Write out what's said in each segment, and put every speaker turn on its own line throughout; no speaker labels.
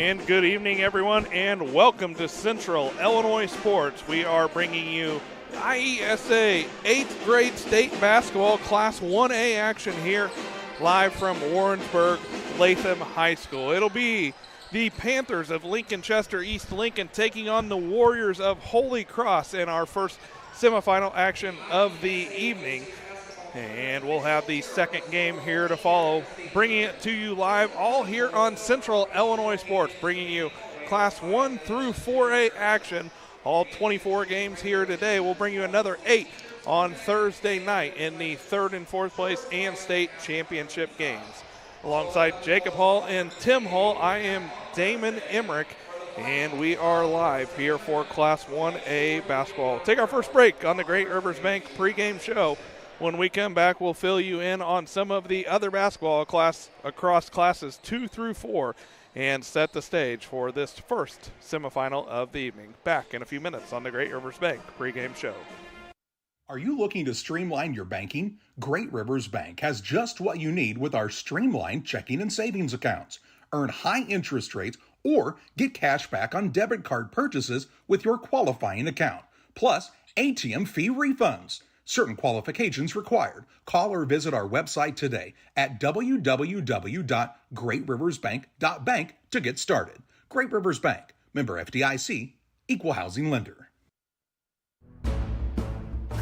And good evening, everyone, and welcome to Central Illinois Sports. We are bringing you IESA 8th grade state basketball Class 1A action here live from Warrensburg Latham High School. It'll be the Panthers of Lincoln-Chester East Lincoln taking on the Warriors of Holy Cross in our first semifinal action of the evening. And we'll have the second game here to follow, bringing it to you live all here on Central Illinois Sports, bringing you Class 1 through 4A action. All 24 games here today. We'll bring you another 8 on Thursday night in the third and fourth place and state championship games. Alongside Jacob Hall and Tim Hall, I am Damon Emmerich, and we are live here for Class 1A basketball. Take our first break on the Great Rivers Bank pregame show. When we come back, we'll fill you in on some of the other basketball across classes 2 through 4 and set the stage for this first semifinal of the evening. Back in a few minutes on the Great Rivers Bank pregame show.
Are you looking to streamline your banking? Great Rivers Bank has just what you need with our streamlined checking and savings accounts. Earn high interest rates or get cash back on debit card purchases with your qualifying account, plus ATM fee refunds. Certain qualifications required. Call or visit our website today at www.greatriversbank.bank to get started. Great Rivers Bank, member FDIC, equal housing lender.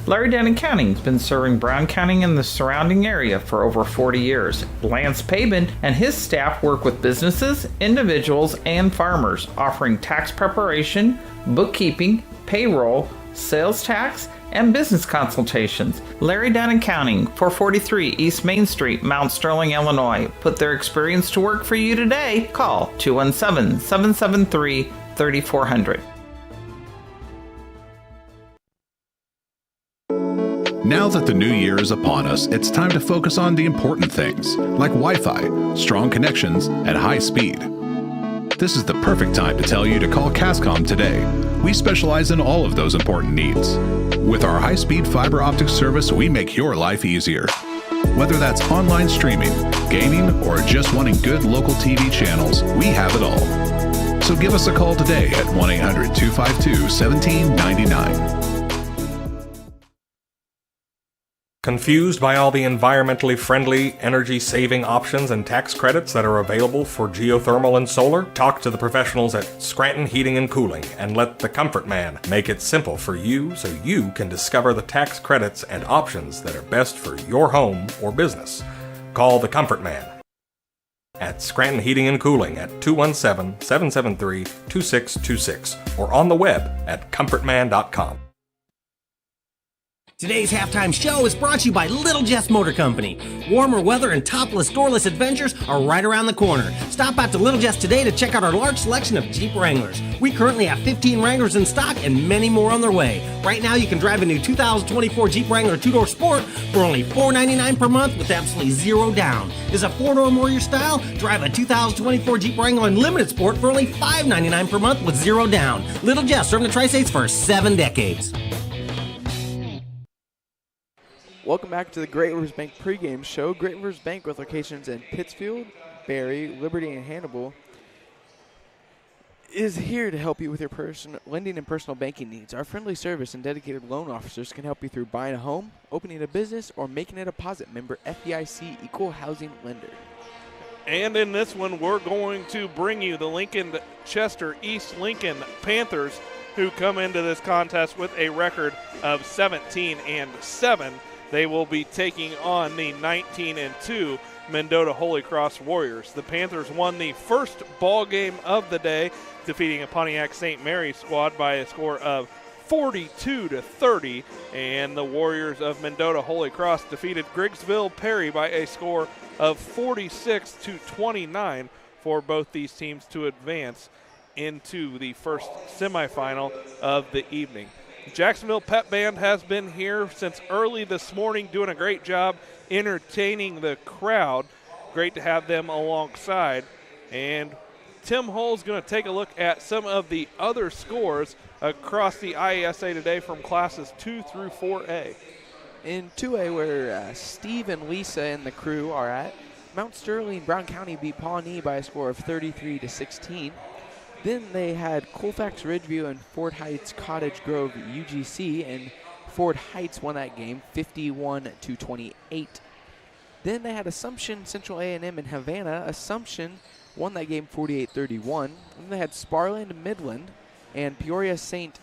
Larry Denton County has been serving Brown County and the surrounding area for over 40 years. Lance Pabin and his staff work with businesses, individuals, and farmers, offering tax preparation, bookkeeping, payroll, sales tax, and business consultations. Larry Denton Accounting, 443 East Main Street, Mount Sterling, Illinois. Put their experience to work for you today. Call 217-773-3400.
Now that the new year is upon us, it's time to focus on the important things, like Wi-Fi, strong connections, and high speed. This is the perfect time to tell you to call Cascom today. We specialize in all of those important needs. With our high-speed fiber optic service, we make your life easier. Whether that's online streaming, gaming, or just wanting good local TV channels, we have it all. So give us a call today at 1-800-252-1799.
Confused by all the environmentally friendly, energy-saving options and tax credits that are available for geothermal and solar? Talk to the professionals at Scranton Heating and Cooling and let the Comfort Man make it simple for you so you can discover the tax credits and options that are best for your home or business. Call the Comfort Man at Scranton Heating and Cooling at 217-773-2626 or on the web at comfortman.com.
Today's halftime show is brought to you by Little Jess Motor Company. Warmer weather and topless, doorless adventures are right around the corner. Stop out to Little Jess today to check out our large selection of Jeep Wranglers. We currently have 15 Wranglers in stock and many more on their way. Right now, you can drive a new 2024 Jeep Wrangler 2-door Sport for only $499 per month with absolutely zero down. Is a 4-door more your style? Drive a 2024 Jeep Wrangler Unlimited Sport for only $599 per month with zero down. Little Jess, serving the Tri-States for 7 decades.
Welcome back to the Great Rivers Bank pregame show. Great Rivers Bank, with locations in Pittsfield, Barry, Liberty, and Hannibal, is here to help you with your lending and personal banking needs. Our friendly service and dedicated loan officers can help you through buying a home, opening a business, or making a deposit. Member FDIC, equal housing lender.
And in this one, we're going to bring you the Lincoln-Chester East Lincoln Panthers, who come into this contest with a record of 17-7. They will be taking on the 19-2 Mendota Holy Cross Warriors. The Panthers won the first ball game of the day, defeating a Pontiac St. Mary squad by a score of 42-30, and the Warriors of Mendota Holy Cross defeated Griggsville Perry by a score of 46-29 for both these teams to advance into the first semifinal of the evening. Jacksonville Pep Band has been here since early this morning, doing a great job entertaining the crowd. Great to have them alongside. And Tim Hull's going to take a look at some of the other scores across the IESA today from classes 2 through 4A.
In 2A, where Steve and Lisa and the crew are at, Mount Sterling Brown County beat Pawnee by a score of 33-16. Then they had Colfax Ridgeview and Fort Heights Cottage Grove UGC, and Fort Heights won that game 51-28. Then they had Assumption Central A&M and Havana. Assumption won that game 48-31. Then they had Sparland Midland and Peoria St.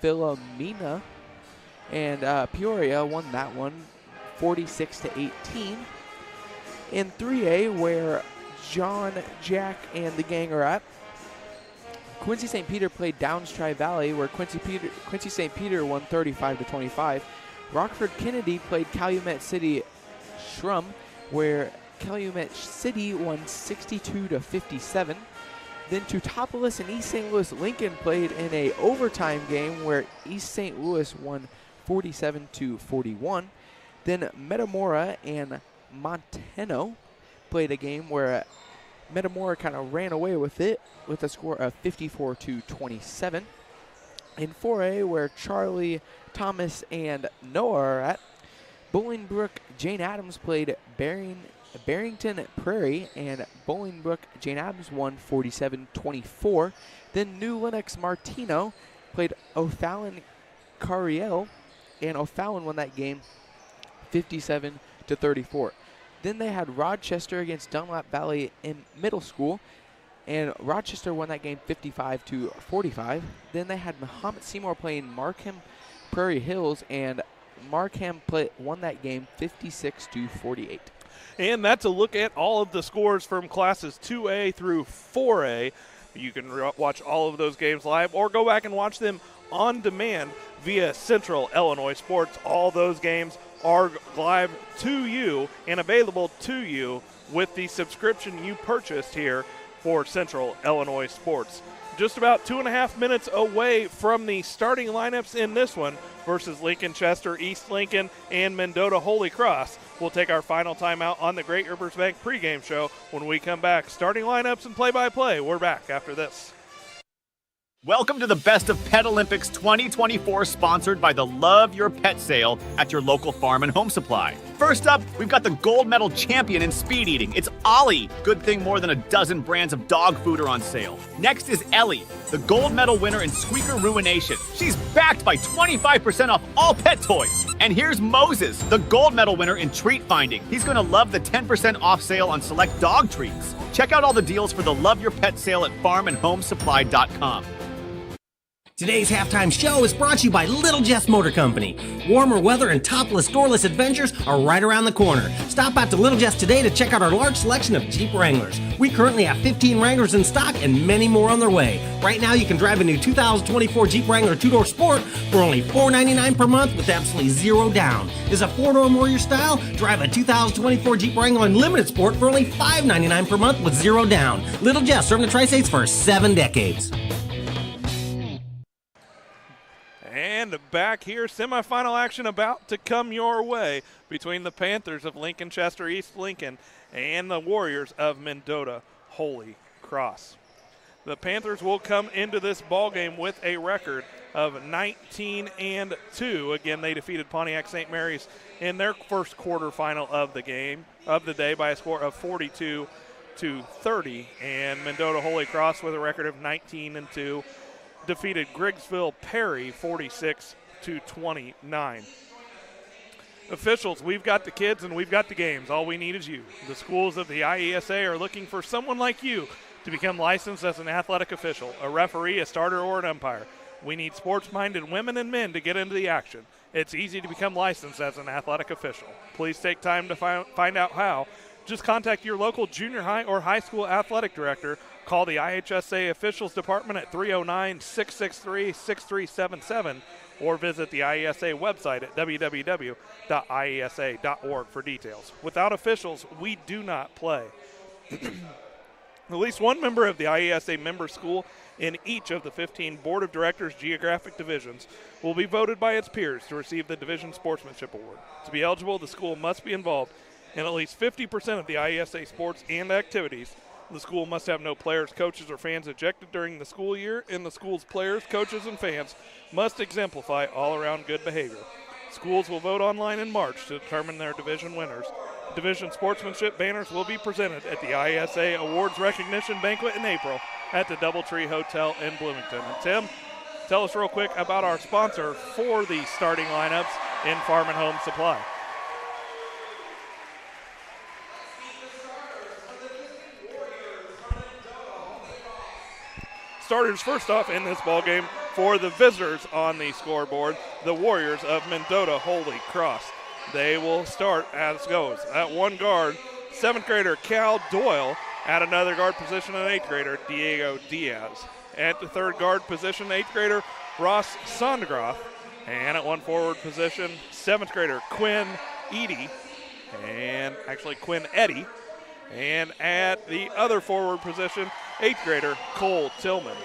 Philomena, and Peoria won that one 46-18. In 3A, where John, Jack, and the gang are at, Quincy St. Peter played Downs Tri-Valley, where Quincy St. Peter won 35-25. Rockford Kennedy played Calumet City Shrum, where Calumet City won 62-57. Then Teutopolis and East St. Louis Lincoln played in a overtime game where East St. Louis won 47-41. Then Metamora and Montano played a game where Metamora kind of ran away with it with a score of 54-27. In 4A, where Charlie, Thomas, and Noah are at, Bolingbrook Jane Addams played Barrington Prairie, and Bolingbrook Jane Addams won 47-24. Then New Lenox Martino played O'Fallon Cariel, and O'Fallon won that game 57-34. Then they had Rochester against Dunlap Valley in middle school, and Rochester won that game 55-45. Then they had Muhammad Seymour playing Markham Prairie Hills, and Markham won that game 56-48.
And that's a look at all of the scores from classes 2A through 4A. You can watch all of those games live or go back and watch them on demand via Central Illinois Sports. All those games are live to you and available to you with the subscription you purchased here for Central Illinois Sports. Just about 2.5 minutes away from the starting lineups in this one versus Lincoln Chester, East Lincoln, and Mendota Holy Cross. We'll take our final timeout on the Great Rivers Bank pregame show. When we come back, starting lineups and play-by-play. We're back after this.
Welcome to the Best of Pet Olympics 2024, sponsored by the Love Your Pet sale at your local farm and home supply. First up, we've got the gold medal champion in speed eating. It's Ollie. Good thing more than a dozen brands of dog food are on sale. Next is Ellie, the gold medal winner in squeaker ruination. She's backed by 25% off all pet toys. And here's Moses, the gold medal winner in treat finding. He's going to love the 10% off sale on select dog treats. Check out all the deals for the Love Your Pet sale at farmandhomesupply.com.
Today's halftime show is brought to you by Little Jess Motor Company. Warmer weather and topless, doorless adventures are right around the corner. Stop out to Little Jess today to check out our large selection of Jeep Wranglers. We currently have 15 Wranglers in stock and many more on their way. Right now, you can drive a new 2024 Jeep Wrangler 2-door Sport for only $499 per month with absolutely zero down. Is a 4-door more your style? Drive a 2024 Jeep Wrangler Unlimited Sport for only $599 per month with zero down. Little Jess, serving the Tri-States for 7 decades.
And back here, semifinal action about to come your way between the Panthers of Lincoln Chester East Lincoln and the Warriors of Mendota Holy Cross. The Panthers will come into this ballgame with a record of 19-2. Again, they defeated Pontiac St. Mary's in their first quarterfinal of the day by a score of 42-30. And Mendota Holy Cross with a record of 19-2. Defeated Griggsville Perry 46-29. Officials, we've got the kids and we've got the games. All we need is you. The schools of the IESA are looking for someone like you to become licensed as an athletic official, a referee, a starter, or an umpire. We need sports-minded women and men to get into the action. It's easy to become licensed as an athletic official. Please take time to find out how. Just contact your local junior high or high school athletic director. Call the IHSA Officials Department at 309-663-6377 or visit the IESA website at www.iesa.org for details. Without officials, we do not play. At least one member of the IESA member school in each of the 15 Board of Directors geographic divisions will be voted by its peers to receive the Division Sportsmanship Award. To be eligible, the school must be involved in at least 50% of the IESA sports and activities. The school must have no players, coaches, or fans ejected during the school year, and the school's players, coaches, and fans must exemplify all-around good behavior. Schools will vote online in March to determine their division winners. Division sportsmanship banners will be presented at the IESA Awards Recognition Banquet in April at the Doubletree Hotel in Bloomington. And Tim, tell us real quick about our sponsor for the starting lineups in Farm and Home Supply. Starters first off in this ball game for the visitors on the scoreboard, the Warriors of Mendota Holy Cross. They will start as goes. At one guard, 7th grader Cal Doyle. At another guard position, an 8th grader, Diego Diaz. At the third guard position, 8th grader Ross Sondegroff. And at one forward position, 7th grader Quinn Eddy. Quinn Eddy. And at the other forward position, 8th grader Cole Tillman.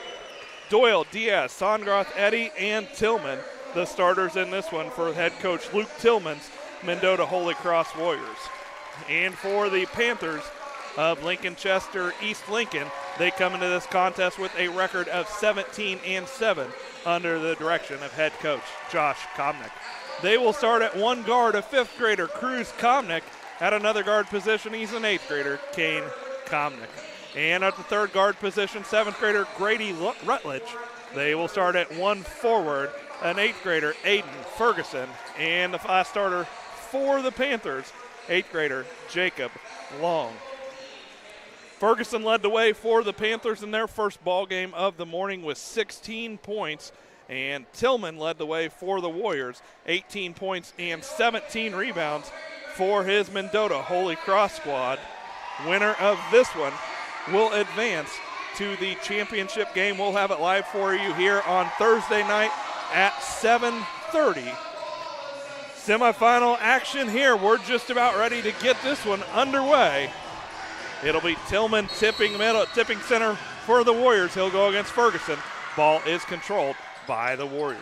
Doyle, Diaz, Songroth, Eddy, and Tillman, the starters in this one for head coach Luke Tillman's Mendota Holy Cross Warriors. And for the Panthers of Lincoln Chester East Lincoln, they come into this contest with a record of 17-7 under the direction of head coach Josh Komnick. They will start at one guard, a 5th grader Cruz Komnick. At another guard position, he's an 8th grader, Kane Komnick. And at the third guard position, 7th grader Grady Rutledge. They will start at one forward, an 8th grader, Aiden Ferguson. And the last starter for the Panthers, 8th grader Jacob Long. Ferguson led the way for the Panthers in their first ball game of the morning with 16 points. And Tillman led the way for the Warriors, 18 points and 17 rebounds for his Mendota Holy Cross squad. Winner of this one will advance to the championship game. We'll have it live for you here on Thursday night at 7:30. Semifinal action here. We're just about ready to get this one underway. It'll be Tillman tipping center for the Warriors. He'll go against Ferguson. Ball is controlled by the Warriors.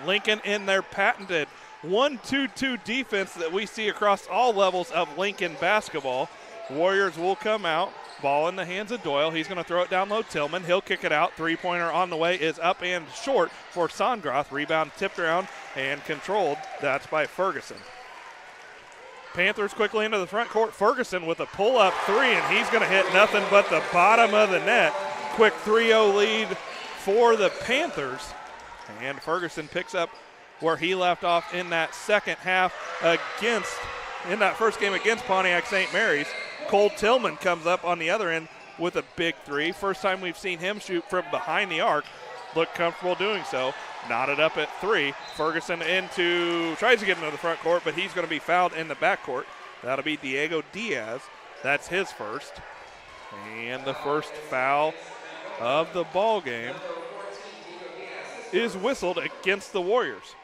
Lincoln in their patented 1-2-2 defense that we see across all levels of Lincoln basketball. Warriors will come out. Ball in the hands of Doyle. He's going to throw it down low. Tillman, he'll kick it out. Three-pointer on the way is up and short for Songroth. Rebound tipped around and controlled. That's by Ferguson. Panthers quickly into the front court. Ferguson with a pull-up three, and he's going to hit nothing but the bottom of the net. Quick 3-0 lead for the Panthers. And Ferguson picks up where he left off in that second half in that first game against Pontiac St. Mary's. Cole Tillman comes up on the other end with a big three. First time we've seen him shoot from behind the arc. Looked comfortable doing so. Knotted up at three. Ferguson tries to get into the front court, but he's going to be fouled in the backcourt. That'll be Diego Diaz. That's his first. And the first foul of the ball game is whistled against the Warriors.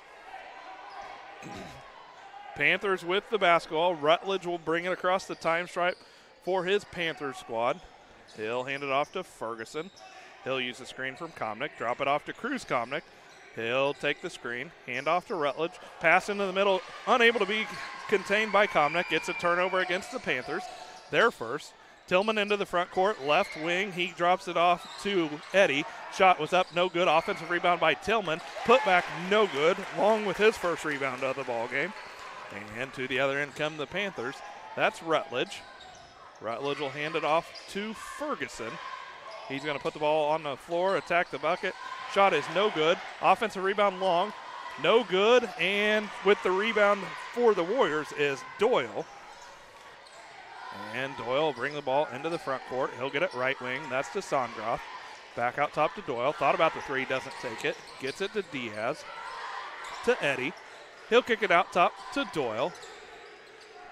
Panthers with the basketball. Rutledge will bring it across the time stripe for his Panthers squad. He'll hand it off to Ferguson. He'll use the screen from Komnick, drop it off to Cruz Komnick. He'll take the screen, hand off to Rutledge, pass into the middle, unable to be contained by Komnick. Gets a turnover against the Panthers. Their first. Tillman into the front court, left wing. He drops it off to Eddy. Shot was up, no good. Offensive rebound by Tillman. Put back, no good. Long with his first rebound of the ball game. And to the other end come the Panthers. That's Rutledge. Rutledge will hand it off to Ferguson. He's going to put the ball on the floor, attack the bucket. Shot is no good. Offensive rebound Long, no good. And with the rebound for the Warriors is Doyle. And Doyle will bring the ball into the front court. He'll get it right wing. That's to Songroth. Back out top to Doyle. Thought about the three, doesn't take it. Gets it to Diaz. To Eddy. He'll kick it out top to Doyle.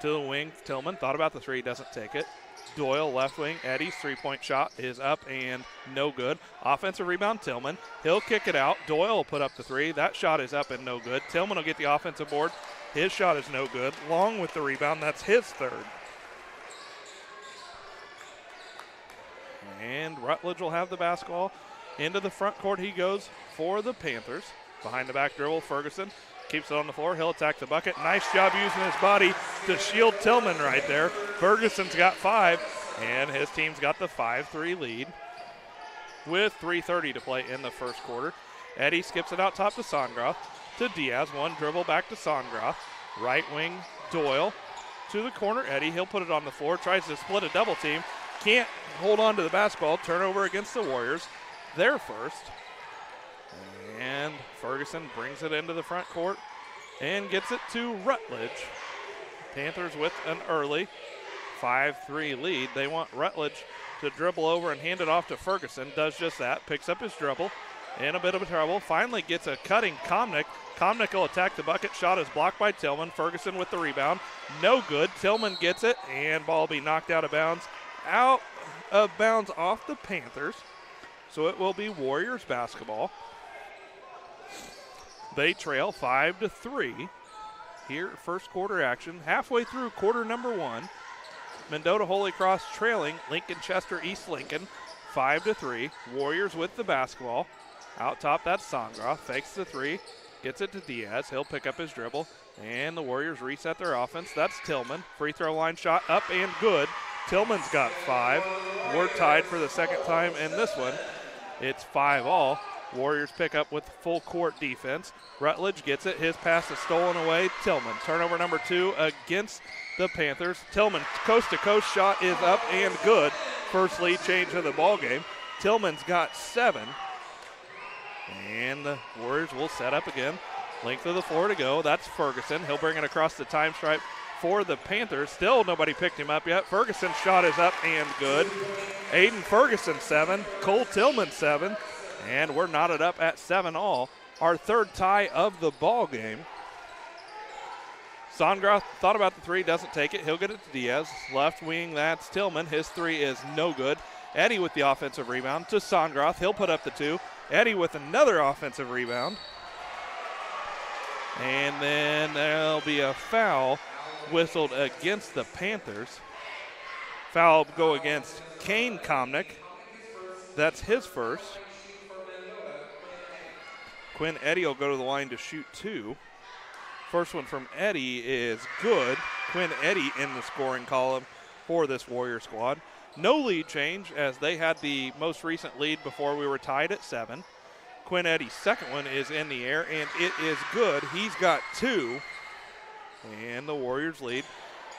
To the wing, Tillman. Thought about the three, doesn't take it. Doyle, left wing. Eddy's three-point shot is up and no good. Offensive rebound, Tillman. He'll kick it out. Doyle will put up the three. That shot is up and no good. Tillman will get the offensive board. His shot is no good. Long with the rebound. That's his third. And Rutledge will have the basketball. Into the front court he goes for the Panthers. Behind the back dribble, Ferguson keeps it on the floor. He'll attack the bucket. Nice job using his body to shield Tillman right there. Ferguson's got 5, and his team's got the 5-3 lead with 3:30 to play in the first quarter. Eddy skips it out top to Songroth. To Diaz. One dribble back to Songroth. Right wing, Doyle. To the corner, Eddy. He'll put it on the floor. Tries to split a double team. can't hold on to the basketball. Turnover against the Warriors. Their first. And Ferguson brings it into the front court and gets it to Rutledge. Panthers with an early 5-3 lead. They want Rutledge to dribble over and hand it off to Ferguson. Does just that. Picks up his dribble. In a bit of trouble. Finally gets a cutting Komnick. Komnick will attack the bucket. Shot is blocked by Tillman. Ferguson with the rebound. No good. Tillman gets it, and ball will be knocked out of bounds. Out of bounds off the Panthers. So it will be Warriors basketball. They trail 5-3. Here, first quarter action. Halfway through quarter number 1. Mendota Holy Cross trailing Lincoln Chester East Lincoln 5-3. Warriors with the basketball. Out top, that's Sangra. Fakes the 3. Gets it to Diaz. He'll pick up his dribble. And the Warriors reset their offense. That's Tillman. Free throw line shot up and good. Tillman's got 5. We're tied for the second time in this one. It's 5-all. Warriors pick up with full court defense. Rutledge gets it. His pass is stolen away. Tillman. Turnover number 2 against the Panthers. Tillman, coast-to-coast shot is up and good. First lead change of the ball game. Tillman's got 7. And the Warriors will set up again. Length of the floor to go. That's Ferguson. He'll bring it across the time stripe for the Panthers. Still nobody picked him up yet. Ferguson's shot is up and good. Aiden Ferguson 7. Cole Tillman 7. And we're knotted up at 7-all. Our third tie of the ball game. Songroth thought about the 3, doesn't take it. He'll get it to Diaz. Left wing, that's Tillman. His 3 is no good. Eddie with the offensive rebound to Songroth. He'll put up the 2. Eddie with another offensive rebound. And then there'll be a foul whistled against the Panthers. Foul will go against Kane Komnick. That's his first. Quinn Eddy will go to the line to shoot 2. First one from Eddy is good. Quinn Eddy in the scoring column for this Warrior squad. No lead change as they had the most recent lead before we were tied at 7. Quinn Eddy's second one is in the air, and it is good. He's got 2. And the Warriors lead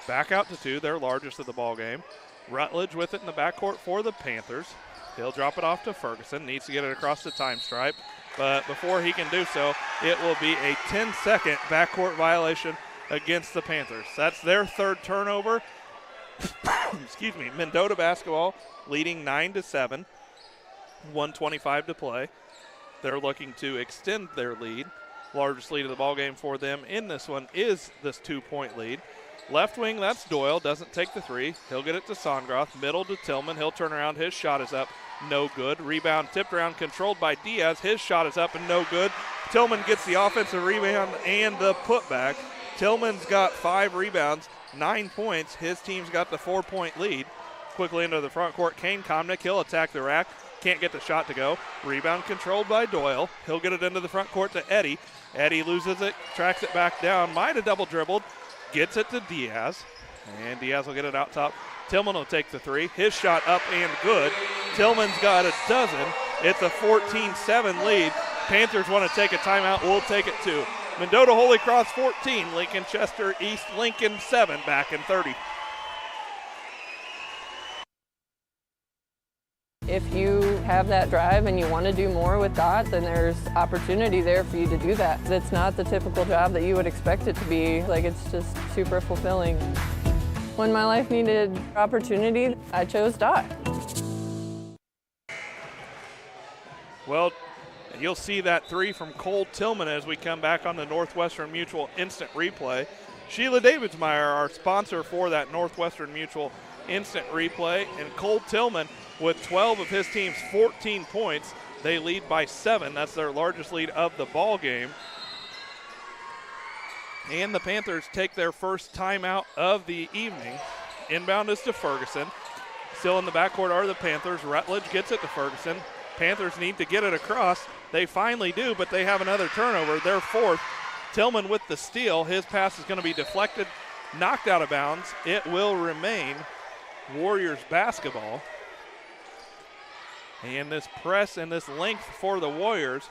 back out to 2, their largest of the ball game. Rutledge with it in the backcourt for the Panthers. He'll drop it off to Ferguson. Needs to get it across the time stripe. But before he can do so, it will be a 10-second backcourt violation against the Panthers. That's their third turnover. Excuse me. Mendota basketball leading 9-7. 1:25 to play. They're looking to extend their lead. Largest lead of the ball game for them in this one is this 2-point lead. Left wing, that's Doyle. Doesn't take the 3. He'll get it to Songroth. Middle to Tillman. He'll turn around. His shot is up. No good. Rebound tipped around, controlled by Diaz. His shot is up and no good. Tillman gets the offensive rebound and the putback. Tillman's got 5 rebounds, 9 points. His team's got the 4-point lead. Quickly into the front court, Kane Komnick. He'll attack the rack. Can't get the shot to go. Rebound controlled by Doyle. He'll get it into the front court to Eddy. Eddy loses it, tracks it back down. Might have double dribbled. Gets it to Diaz. And Diaz will get it out top. Tillman will take the 3. His shot up and good. Tillman's got a dozen. It's a 14-7 lead. Panthers want to take a timeout. We'll take it too. Mendota Holy Cross 14. Lincoln Chester East Lincoln 7. Back in 30.
If you have that drive and you want to do more with DOT, then there's opportunity there for you to do that. It's not the typical job that you would expect it to be. Like, it's just super fulfilling. When my life needed opportunity, I chose DOT.
Well, you'll see that 3 from Cole Tillman as we come back on the Northwestern Mutual Instant Replay. Sheila Davidsmeyer, our sponsor for that Northwestern Mutual Instant Replay, and Cole Tillman with 12 of his team's 14 points. They lead by 7. That's their largest lead of the ball game. And the Panthers take their first timeout of the evening. Inbound is to Ferguson. Still in the backcourt are the Panthers. Rutledge gets it to Ferguson. Panthers need to get it across. They finally do, but they have another turnover. Their fourth. Tillman with the steal. His pass is going to be deflected, knocked out of bounds. It will remain Warriors basketball. And this press and this length for the Warriors,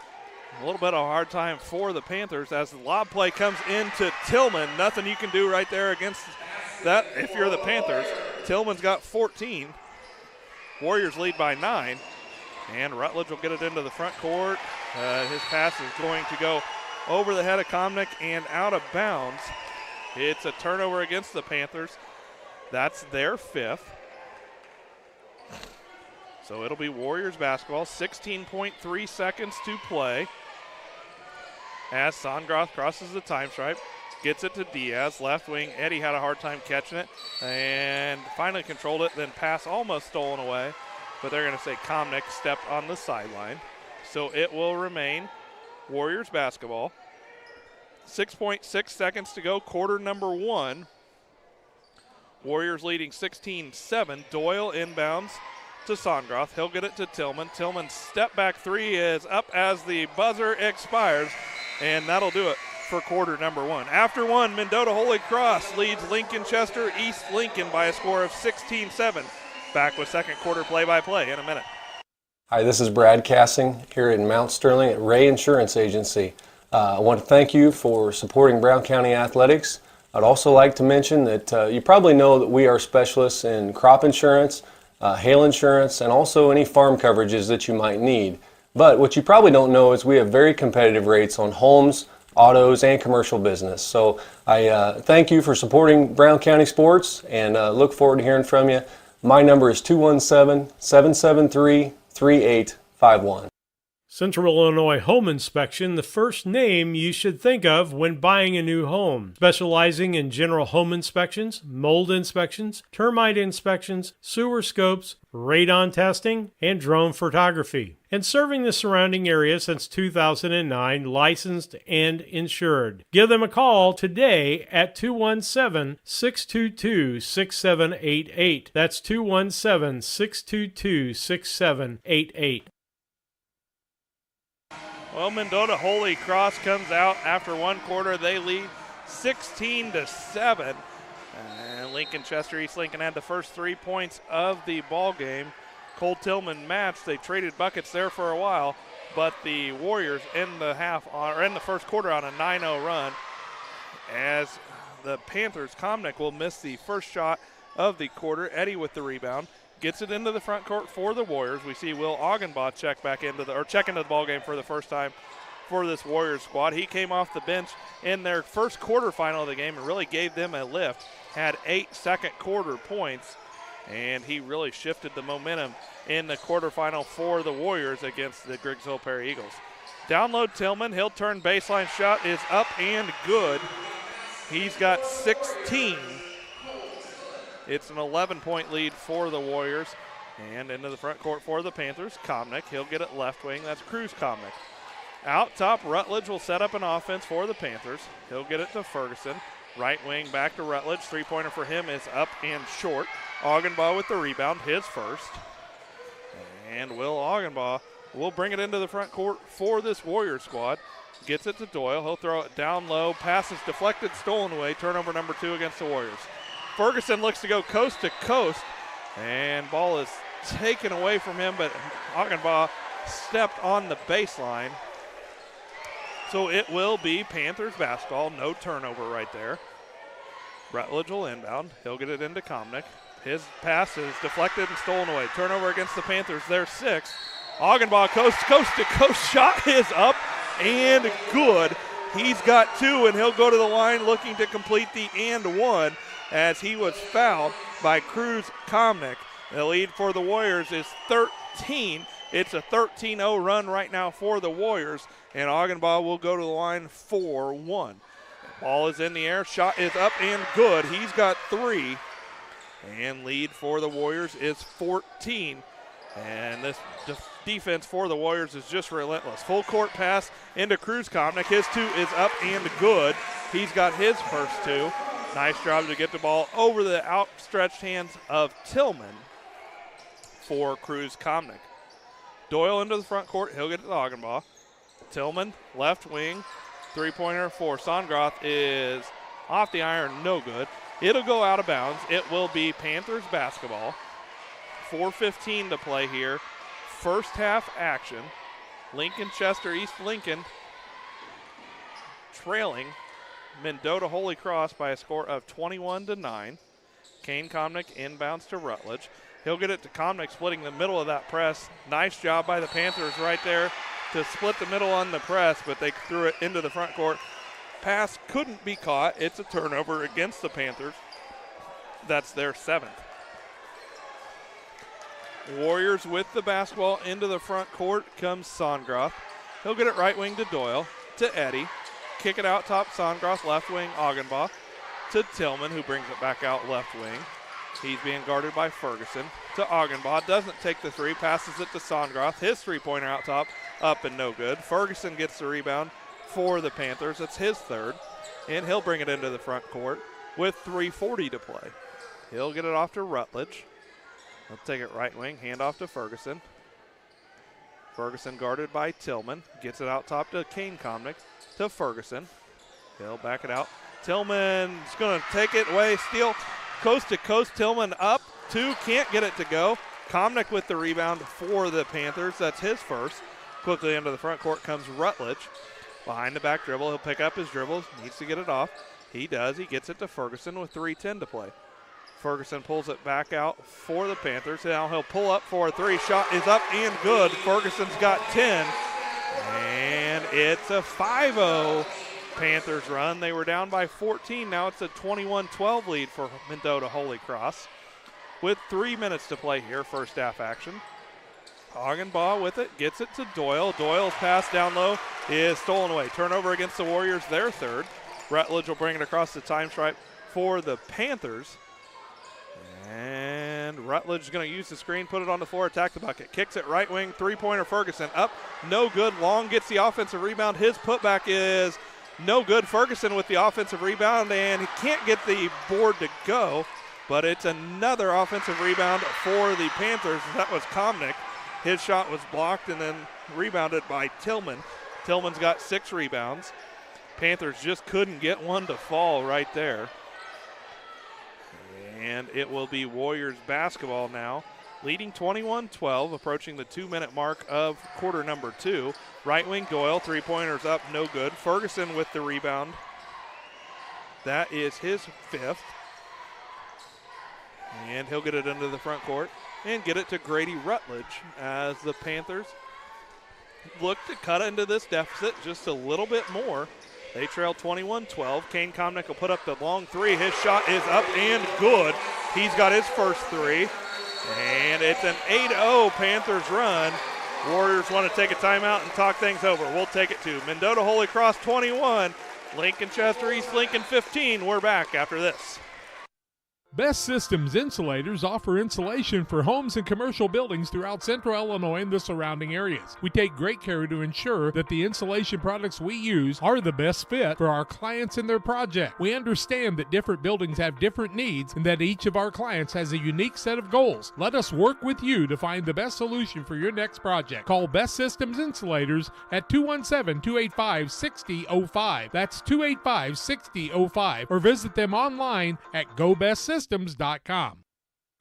a little bit of a hard time for the Panthers as the lob play comes into Tillman. Nothing you can do right there against that if you're the Panthers. Tillman's got 14. Warriors lead by 9. And Rutledge will get it into the front court. His pass is going to go over the head of Komnick and out of bounds. It's a turnover against the Panthers. That's their 5th. So it'll be Warriors basketball. 16.3 seconds to play. As Songroth crosses the time stripe, gets it to Diaz. Left wing, Eddie had a hard time catching it and finally controlled it, then pass almost stolen away. But they're going to say Komnick stepped on the sideline. So it will remain Warriors basketball. 6.6 seconds to go, quarter number 1. Warriors leading 16-7. Doyle inbounds to Songroth. He'll get it to Tillman. Tillman's step back 3 is up as the buzzer expires, and that'll do it for quarter number 1. After 1, Mendota Holy Cross leads Lincoln Chester East Lincoln by a score of 16-7. Back with second quarter play-by-play in a minute.
Hi, this is Brad Cassing here in Mount Sterling at Ray Insurance Agency. I want to thank you for supporting Brown County Athletics. I'd also like to mention that you probably know that we are specialists in crop insurance, hail insurance, and also any farm coverages that you might need. But what you probably don't know is we have very competitive rates on homes, autos, and commercial business. So I thank you for supporting Brown County sports and look forward to hearing from you. My number is 217-773-3851.
Central Illinois Home Inspection, the first name you should think of when buying a new home. Specializing in general home inspections, mold inspections, termite inspections, sewer scopes, radon testing, and drone photography. And serving the surrounding area since 2009, licensed and insured. Give them a call today at 217-622-6788. That's 217-622-6788.
Well, Mendota Holy Cross comes out after one quarter. They lead 16-7. And Lincoln Chester East Lincoln had the first 3 points of the ball game. Cole Tillman matched. They traded buckets there for a while, but the Warriors in the first quarter on a 9-0 run. As the Panthers, Komnick will miss the first shot of the quarter. Eddie with the rebound. Gets it into the front court for the Warriors. We see Will Augenbaugh check into the ball game for the first time for this Warriors squad. He came off the bench in their first quarterfinal of the game and really gave them a lift. Had 8 second quarter points, and he really shifted the momentum in the quarterfinal for the Warriors against the Griggsville Perry Eagles. Download Tillman. He'll turn baseline shot is up and good. He's got 16. It's an 11-point lead for the Warriors. And into the front court for the Panthers, Komnick. He'll get it left wing. That's Cruz Komnick. Out top, Rutledge will set up an offense for the Panthers. He'll get it to Ferguson. Right wing back to Rutledge. Three-pointer for him is up and short. Augenbaugh with the rebound, his first. And Will Augenbaugh will bring it into the front court for this Warriors squad. Gets it to Doyle. He'll throw it down low. Pass is deflected, stolen away. Turnover number 2 against the Warriors. Ferguson looks to go coast to coast, and ball is taken away from him, but Augenbaugh stepped on the baseline. So it will be Panthers basketball. No turnover right there. Rutledge will inbound. He'll get it into Komnick. His pass is deflected and stolen away. Turnover against the Panthers. Their 6th. Augenbaugh coast to coast shot is up and good. He's got 2, and he'll go to the line looking to complete the and 1. As he was fouled by Cruz Komnick. The lead for the Warriors is 13. It's a 13-0 run right now for the Warriors, and Augenbaugh will go to the line for 1. Ball is in the air. Shot is up and good. He's got 3. And lead for the Warriors is 14. And this defense for the Warriors is just relentless. Full court pass into Cruz Komnick. His 2 is up and good. He's got his first 2. Nice job to get the ball over the outstretched hands of Tillman for Cruz Komnick. Doyle into the front court. He'll get it to Augenbaugh. Tillman, left wing. Three-pointer for Songroth is off the iron, no good. It'll go out of bounds. It will be Panthers basketball. 4:15 to play here. First half action. Lincoln Chester East Lincoln trailing Mendota Holy Cross by a score of 21-9. Kane Komnick inbounds to Rutledge. He'll get it to Comnick, splitting the middle of that press. Nice job by the Panthers right there to split the middle on the press, but they threw it into the front court. Pass couldn't be caught. It's a turnover against the Panthers. That's their 7th. Warriors with the basketball into the front court comes Songroth. He'll get it right wing to Doyle, to Eddie. Kick it out top, Songroth, left wing, Augenbaugh. To Tillman, who brings it back out left wing. He's being guarded by Ferguson. To Augenbaugh, doesn't take the three, passes it to Songroth. His three-pointer out top, up and no good. Ferguson gets the rebound for the Panthers. It's his 3rd, and he'll bring it into the front court with 3:40 to play. He'll get it off to Rutledge. He'll take it right wing, hand off to Ferguson. Ferguson guarded by Tillman. Gets it out top to Kane Comnick, to Ferguson. He'll back it out. Tillman's going to take it away, steal, coast to coast. Tillman up, 2, can't get it to go. Comnick with the rebound for the Panthers. That's his 1st. Quickly into the front court comes Rutledge. Behind the back dribble, he'll pick up his dribbles, needs to get it off. He does, he gets it to Ferguson with 3:10 to play. Ferguson pulls it back out for the Panthers. Now he'll pull up for a 3. Shot is up and good. Ferguson's got 10. And it's a 5-0 Panthers run. They were down by 14. Now it's a 21-12 lead for Mendota Holy Cross. With 3 minutes to play here, first half action. Augenbaugh with it, gets it to Doyle. Doyle's pass down low is stolen away. Turnover against the Warriors, their 3rd. Rutledge will bring it across the time stripe for the Panthers. And Rutledge is going to use the screen, put it on the floor, attack the bucket. Kicks it right wing, three-pointer Ferguson up, no good. Long gets the offensive rebound. His putback is no good. Ferguson with the offensive rebound, and he can't get the board to go, but it's another offensive rebound for the Panthers. That was Comnick. His shot was blocked and then rebounded by Tillman. Tillman's got 6 rebounds. Panthers just couldn't get one to fall right there. And it will be Warriors basketball now, leading 21-12, approaching the 2-minute mark of quarter number 2. Right wing Doyle, three-pointers up, no good. Ferguson with the rebound. That is his 5th. And he'll get it into the front court and get it to Grady Rutledge as the Panthers look to cut into this deficit just a little bit more. They trail 21-12. Kane Comnick will put up the long 3. His shot is up and good. He's got his first 3. And it's an 8-0 Panthers run. Warriors want to take a timeout and talk things over. We'll take it to Mendota Holy Cross 21, Lincoln Chester East Lincoln 15. We're back after this.
Best Systems Insulators offer insulation for homes and commercial buildings throughout central Illinois and the surrounding areas. We take great care to ensure that the insulation products we use are the best fit for our clients and their project. We understand that different buildings have different needs and that each of our clients has a unique set of goals. Let us work with you to find the best solution for your next project. Call Best Systems Insulators at 217-285-6005. That's 285-6005. Or visit them online at GoBestSystems.com.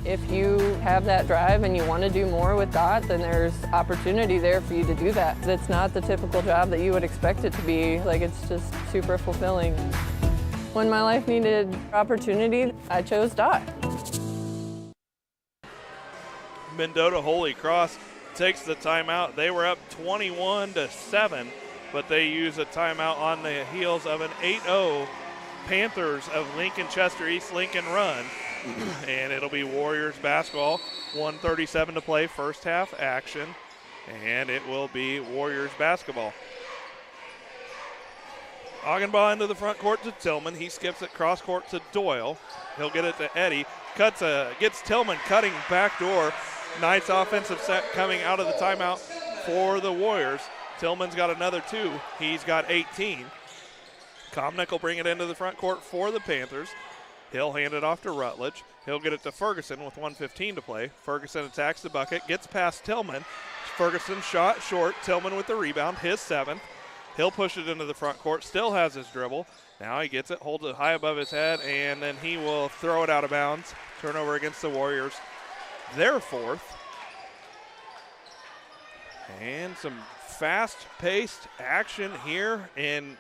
If you have that drive and you want to do more with DOT, then there's opportunity there for you to do that. It's not the typical job that you would expect it to be. Like, it's just super fulfilling. When my life needed opportunity, I chose DOT.
Mendota Holy Cross takes the timeout. They were up 21-7, but they use a timeout on the heels of an 8-0 Panthers of Lincoln Chester East Lincoln run. And it'll be Warriors basketball, 1:37 to play, first half action, and it will be Warriors basketball. Augenbaugh into the front court to Tillman. He skips it cross court to Doyle. He'll get it to Eddie. Gets Tillman cutting backdoor. Nice offensive set coming out of the timeout for the Warriors. Tillman's got another 2. He's got 18. Comnick will bring it into the front court for the Panthers. He'll hand it off to Rutledge. He'll get it to Ferguson with 1:15 to play. Ferguson attacks the bucket, gets past Tillman. Ferguson shot short. Tillman with the rebound, his 7th. He'll push it into the front court, still has his dribble. Now he gets it, holds it high above his head, and then he will throw it out of bounds. Turnover against the Warriors, their 4th. And some fast-paced action here in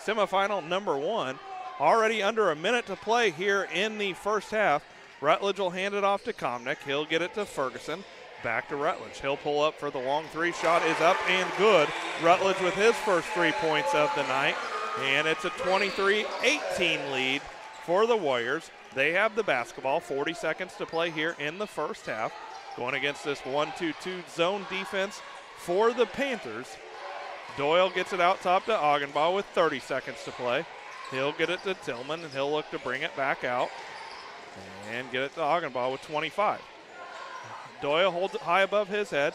semifinal number 1. Already under a minute to play here in the first half. Rutledge will hand it off to Comnick. He'll get it to Ferguson. Back to Rutledge. He'll pull up for the long three. Shot is up and good. Rutledge with his first 3 points of the night. And it's a 23-18 lead for the Warriors. They have the basketball. 40 seconds to play here in the first half. Going against this 1-2-2 zone defense for the Panthers. Doyle gets it out top to Augenbaugh with 30 seconds to play. He'll get it to Tillman, and he'll look to bring it back out and get it to Augenbaugh with 25. Doyle holds it high above his head,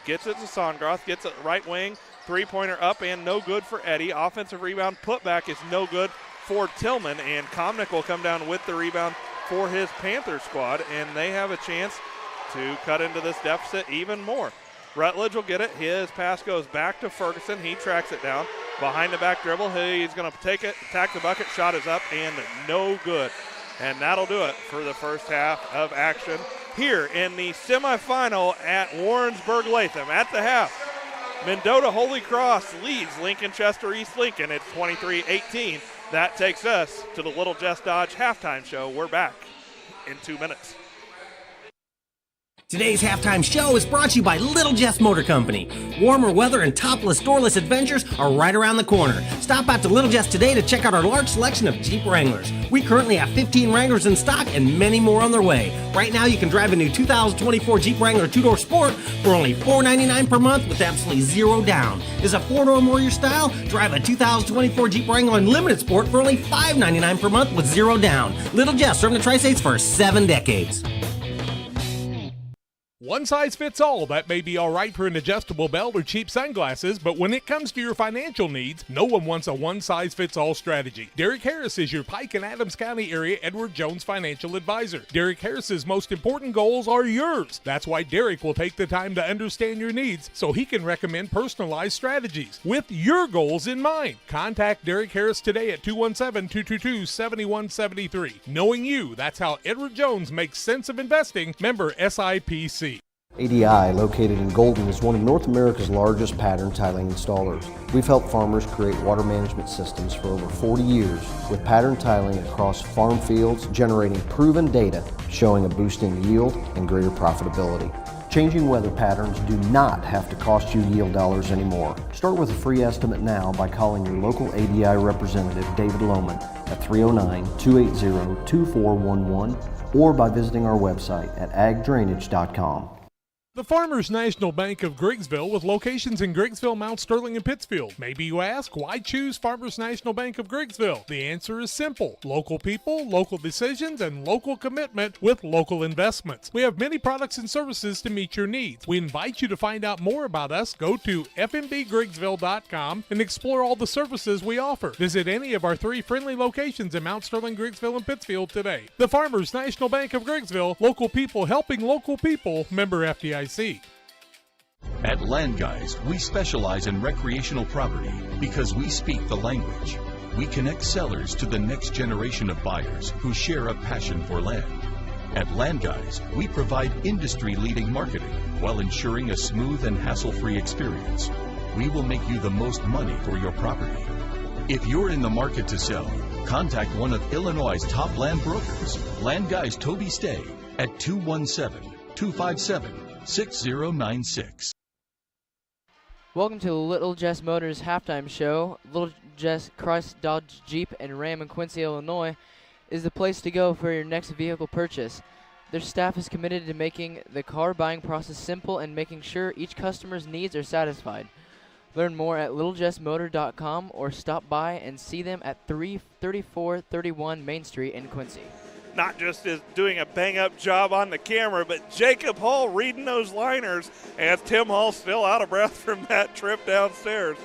gets it to Songroth, gets it right wing, three-pointer up and no good for Eddie. Offensive rebound putback is no good for Tillman, and Comnick will come down with the rebound for his Panther squad, and they have a chance to cut into this deficit even more. Rutledge will get it. His pass goes back to Ferguson. He tracks it down. Behind the back dribble, he's going to take it, attack the bucket. Shot is up and no good. And that'll do it for the first half of action here in the semifinal at Warrensburg Latham. At the half, Mendota Holy Cross leads Lincoln Chester East Lincoln at 23-18. That takes us to the Little Jess Dodge halftime show. We're back in 2 minutes.
Today's halftime show is brought to you by Little Jess Motor Company. Warmer weather and topless, doorless adventures are right around the corner. Stop out to Little Jess today to check out our large selection of Jeep Wranglers. We currently have 15 Wranglers in stock and many more on their way. Right now, you can drive a new 2024 Jeep Wrangler 2-door Sport for only $499 per month with absolutely zero down. Is a 4-door more your style? Drive a 2024 Jeep Wrangler Unlimited Sport for only $599 per month with zero down. Little Jess, serving the Tri-States for 7 decades.
One size fits all. That may be all right for an adjustable belt or cheap sunglasses, but when it comes to your financial needs, no one wants a one-size-fits-all strategy. Derek Harris is your Pike and Adams County area Edward Jones financial advisor. Derek Harris's most important goals are yours. That's why Derek will take the time to understand your needs so he can recommend personalized strategies with your goals in mind. Contact Derek Harris today at 217-222-7173. Knowing you, that's how Edward Jones makes sense of investing. Member SIPC.
ADI, located in Golden, is one of North America's largest pattern tiling installers. We've helped farmers create water management systems for over 40 years with pattern tiling across farm fields, generating proven data showing a boost in yield and greater profitability. Changing weather patterns do not have to cost you yield dollars anymore. Start with a free estimate now by calling your local ADI representative, David Lohman, at 309-280-2411 or by visiting our website at agdrainage.com.
The Farmers National Bank of Griggsville with locations in Griggsville, Mount Sterling, and Pittsfield. Maybe you ask, why choose Farmers National Bank of Griggsville? The answer is simple. Local people, local decisions, and local commitment with local investments. We have many products and services to meet your needs. We invite you to find out more about us. Go to fmbgriggsville.com and explore all the services we offer. Visit any of our 3 friendly locations in Mount Sterling, Griggsville, and Pittsfield today. The Farmers National Bank of Griggsville, local people helping local people, member FDIC.
At Land Guys, we specialize in recreational property because we speak the language. We connect sellers to the next generation of buyers who share a passion for land. At Land Guys, we provide industry-leading marketing while ensuring a smooth and hassle-free experience. We will make you the most money for your property. If you're in the market to sell, contact one of Illinois' top land brokers, Land Guys Toby Stay, at 217-257-6096.
Welcome to the Little Jess Motors halftime show. Little Jess Chrysler, Dodge, Jeep, and Ram in Quincy, Illinois is the place to go for your next vehicle purchase. Their staff is committed to making the car buying process simple and making sure each customer's needs are satisfied. Learn more at littlejessmotor.com or stop by and see them at 33431 Main Street in Quincy.
Not just is doing a bang-up job on the camera, but Jacob Hall reading those liners as Tim Hall's still out of breath from that trip downstairs.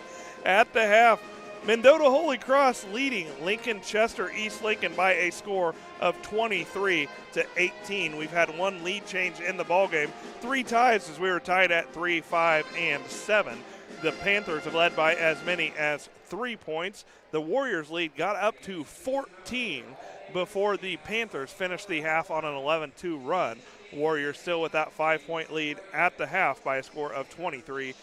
At the half, Mendota Holy Cross leading Lincoln Chester East Lincoln by a score of 23-18. We've had one lead change in the ballgame, 3 ties as we were tied at 3, 5, and 7. The Panthers have led by as many as 3 points. The Warriors lead got up to 14 before the Panthers finished the half on an 11-2 run. Warriors still with that 5-point lead at the half by a score of 23-18.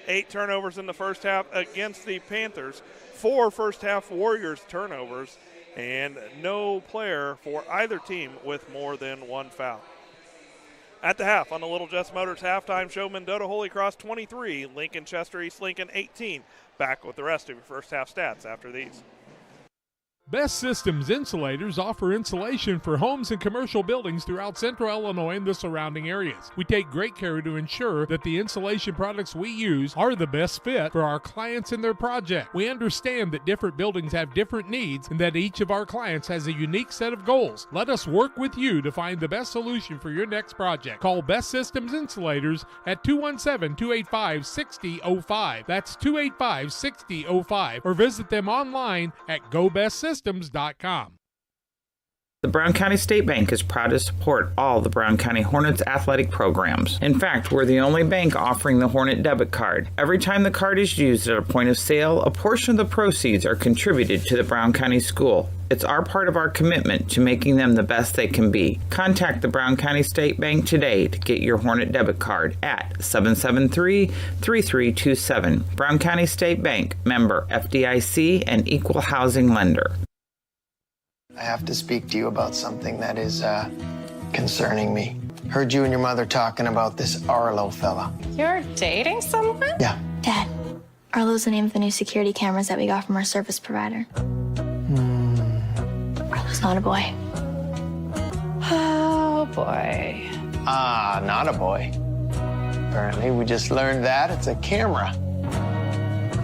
8 turnovers in the first half against the Panthers. 4 first half Warriors turnovers. and no player for either team with more than 1 foul. At the half on the Little Jess Motors halftime show, Mendota Holy Cross 23, Lincoln Chester East Lincoln 18. Back with the rest of your first half stats after these.
Best Systems Insulators offer insulation for homes and commercial buildings throughout central Illinois and the surrounding areas. We take great care to ensure that the insulation products we use are the best fit for our clients and their project. We understand that different buildings have different needs and that each of our clients has a unique set of goals. Let us work with you to find the best solution for your next project. Call Best Systems Insulators at 217-285-6005. That's 285-6005, or visit them online at GoBestSystems.com.
The Brown County State Bank is proud to support all the Brown County Hornets athletic programs. In fact, we're the only bank offering the Hornet debit card. Every time the card is used at a point of sale, a portion of the proceeds are contributed to the Brown County School. It's our part of our commitment to making them the best they can be. Contact the Brown County State Bank today to get your Hornet debit card at 773-3327. Brown County State Bank, member FDIC and equal housing lender.
I have to speak to you about something that is concerning me. Heard you and your mother talking about this Arlo fella.
You're dating someone?
Yeah.
Dad, Arlo's the name of the new security cameras that we got from our service provider. Arlo's not a boy.
Oh, boy.
Ah, not a boy. Apparently, we just learned that it's a camera.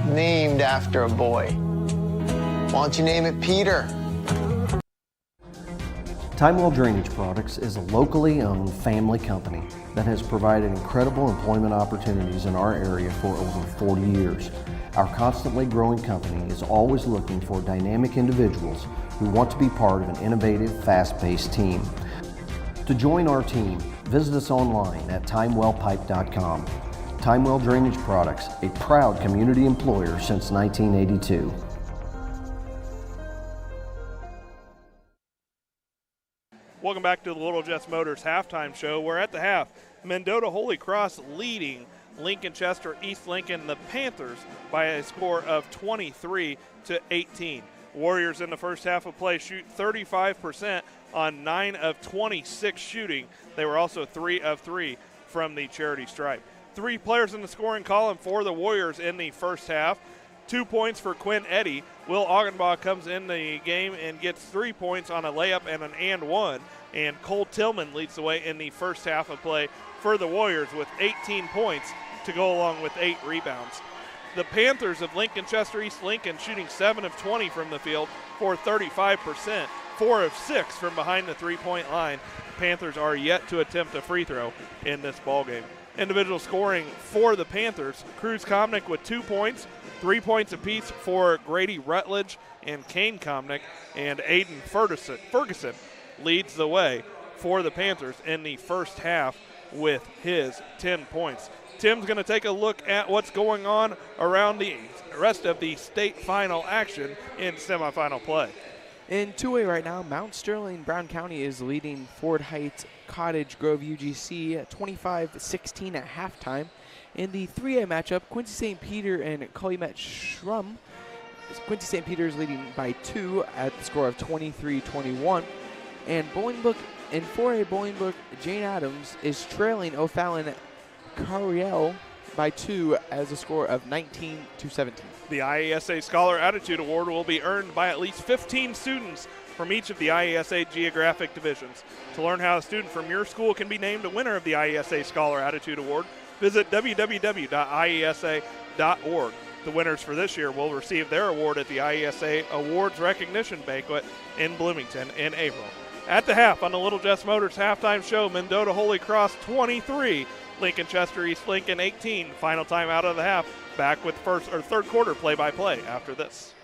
Named after a boy. Why don't you name it Peter?
Timewell Drainage Products is a locally owned family company that has provided incredible employment opportunities in our area for over 40 years. Our constantly growing company is always looking for dynamic individuals who want to be part of an innovative, fast-paced team. To join our team, visit us online at timewellpipe.com. Timewell Drainage Products, a proud community employer since 1982.
Welcome back to the Little Jess Motors halftime show. We're at the half. Mendota Holy Cross leading Lincoln Chester East Lincoln, the Panthers, by a score of 23-18. Warriors in the first half of play shoot 35% on 9 of 26 shooting. They were also 3 of 3 from the charity stripe. 3 players in the scoring column for the Warriors in the first half. 2 points for Quinn Eddy. Will Augenbaugh comes in the game and gets 3 points on a layup and an and one. And Cole Tillman leads the way in the first half of play for the Warriors with 18 points to go along with 8 rebounds. The Panthers of Lincoln Chester East Lincoln shooting 7 of 20 from the field for 35%, 4 of 6 from behind the three-point line. The Panthers are yet to attempt a free throw in this ballgame. Individual scoring for the Panthers, Cruz Komnick with 2 points, 3 points apiece for Grady Rutledge and Kane Komnick, and Aiden Ferguson leads the way for the Panthers in the first half with his 10 points. Tim's going to take a look at what's going on around the rest of the state final action in semifinal play.
In 2A right now, Mount Sterling Brown County is leading Ford Heights Cottage Grove UGC 25-16 at halftime. In the 3A matchup, Quincy St. Peter and Calumet Shrum. Quincy St. Peter is leading by 2 at the score of 23-21. And Bolingbrook in 4A Bolingbrook, Jane Adams is trailing O'Fallon Cariel by 2 as a score of 19-17.
The IESA Scholar Attitude Award will be earned by at least 15 students from each of the IESA geographic divisions. To learn how a student from your school can be named a winner of the IESA Scholar Attitude Award, visit www.iesa.org. The winners for this year will receive their award at the IESA Awards Recognition Banquet in Bloomington in April. At the half on the Little Jess Motors halftime show, Mendota Holy Cross 23, Lincoln Chester East Lincoln 18. Final time out of the half. Back with third quarter play-by-play after this.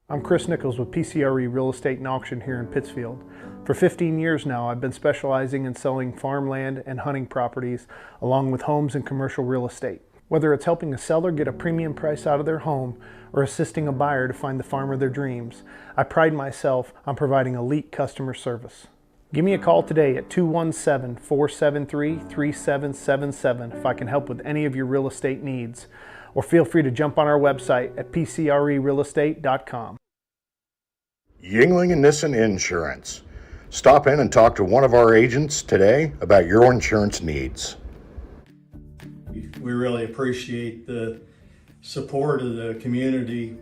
I'm Chris Nichols with PCRE Real Estate and Auction here in Pittsfield. For 15 years now, I've been specializing in selling farmland and hunting properties along with homes and commercial real estate. Whether it's helping a seller get a premium price out of their home or assisting a buyer to find the farm of their dreams, I pride myself on providing elite customer service. Give me a call today at 217-473-3777 if I can help with any of your real estate needs, or feel free to jump on our website at pcrerealestate.com.
Yingling and Nissen Insurance. Stop in and talk to one of our agents today about your insurance needs.
We really appreciate the support of the community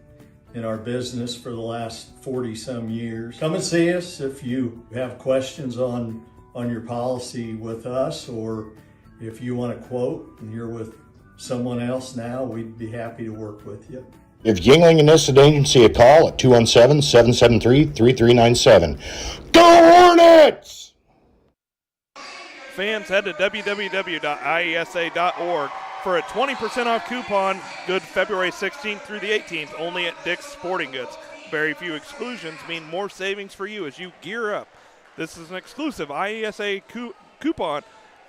in our business for the last 40 some years. Come and see us if you have questions on your policy with us, or if you want a quote and you're with someone else now, we'd be happy to work with you.
Give Yingling and Nissen Agency a call at 217-773-3397. Go Hornets!
Fans, head to www.iesa.org for a 20% off coupon good February 16th through the 18th, only at Dick's Sporting Goods. Very few exclusions mean more savings for you as you gear up. This is an exclusive IESA coupon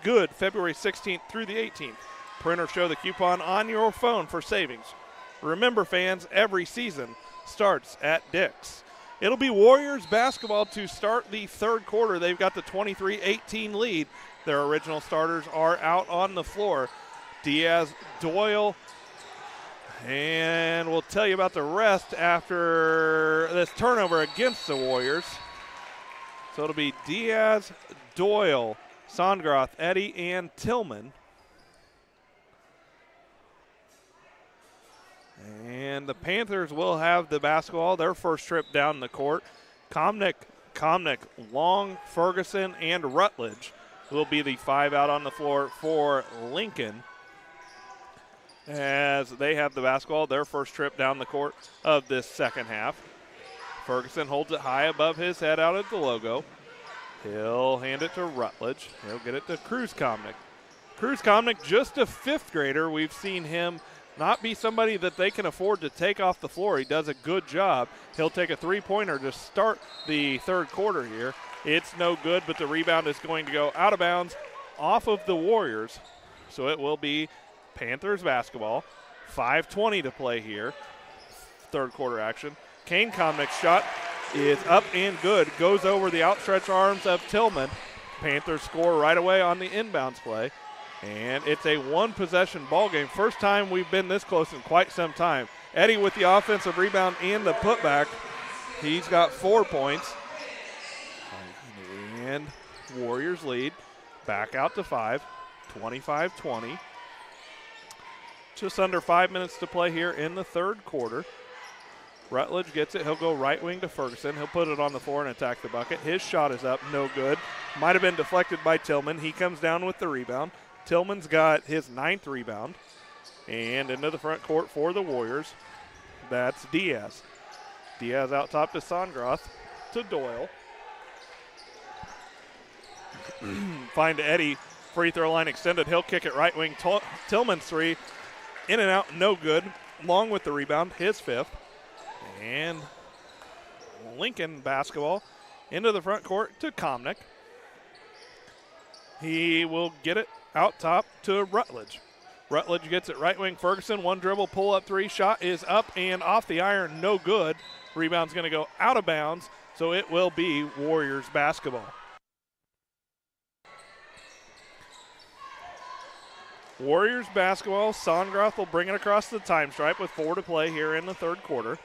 good February 16th through the 18th. Print or show the coupon on your phone for savings. Remember, fans, every season starts at Dick's. It'll be Warriors basketball to start the third quarter. They've got the 23-18 lead. Their original starters are out on the floor. Diaz, Doyle, and we'll tell you about the rest after this turnover against the Warriors. So it'll be Diaz, Doyle, Sondgroth, Eddy, and Tillman. And the Panthers will have the basketball, their first trip down the court. Comnick, Long, Ferguson, and Rutledge will be the five out on the floor for Lincoln as they have the basketball, their first trip down the court of this second half. Ferguson holds it high above his head out at the logo. He'll hand it to Rutledge. He'll get it to Cruz Comnick. Cruz Comnick, just a fifth grader. We've seen him not be somebody that they can afford to take off the floor. He does a good job. He'll take a three-pointer to start the third quarter here. It's no good, but the rebound is going to go out of bounds off of the Warriors. So it will be Panthers basketball. 5:20 to play here. Third quarter action. Kane Comnick's shot is up and good. Goes over the outstretched arms of Tillman. Panthers score right away on the inbounds play. And it's a one-possession ball game. First time we've been this close in quite some time. Eddy with the offensive rebound and the putback. He's got 4 points. And Warriors lead. Back out to 5. 25-20. Just under 5 minutes to play here in the third quarter. Rutledge gets it. He'll go right wing to Ferguson. He'll put it on the floor and attack the bucket. His shot is up. No good. Might have been deflected by Tillman. He comes down with the rebound. Tillman's got his 9th rebound. And into the front court for the Warriors. That's Diaz. Diaz out top to Sondgroth to Doyle. Find Eddy. Free throw line extended. He'll kick it right wing. Tillman's three. In and out. No good. Long with the rebound. His 5th. And Lincoln basketball into the front court to Comnick. He will get it out top to Rutledge. Rutledge gets it right wing. Ferguson, one dribble, pull up three. Shot is up and off the iron. No good. Rebound's going to go out of bounds, so it will be Warriors basketball. Warriors basketball. Sondgroth will bring it across the time stripe with 4 to play here in the third quarter.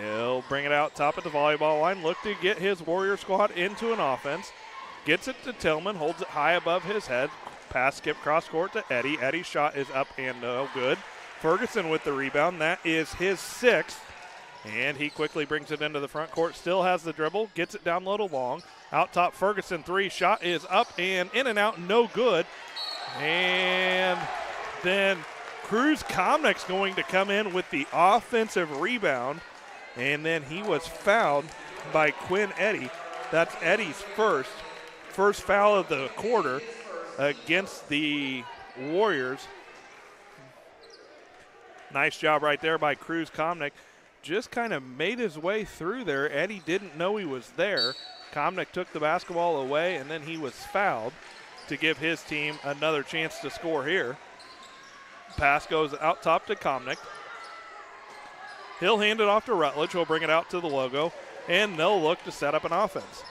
He'll bring it out top at the volleyball line. Look to get his Warrior squad into an offense. Gets it to Tillman. Holds it high above his head. Pass skip cross court to Eddy. Eddy's shot is up and no good. Ferguson with the rebound. That is his 6th. And he quickly brings it into the front court. Still has the dribble. Gets it down low to Long. Out top Ferguson 3. Shot is up and in and out. No good. And then Cruz Comnick's going to come in with the offensive rebound. And then he was fouled by Quinn Eddy. That's Eddy's first foul of the quarter against the Warriors. Nice job right there by Cruz Comnick. Just kind of made his way through there. Eddy didn't know he was there. Comnick took the basketball away, and then he was fouled to give his team another chance to score here. Pass goes out top to Comnick. He'll hand it off to Rutledge. He'll bring it out to the logo, and they'll look to set up an offense.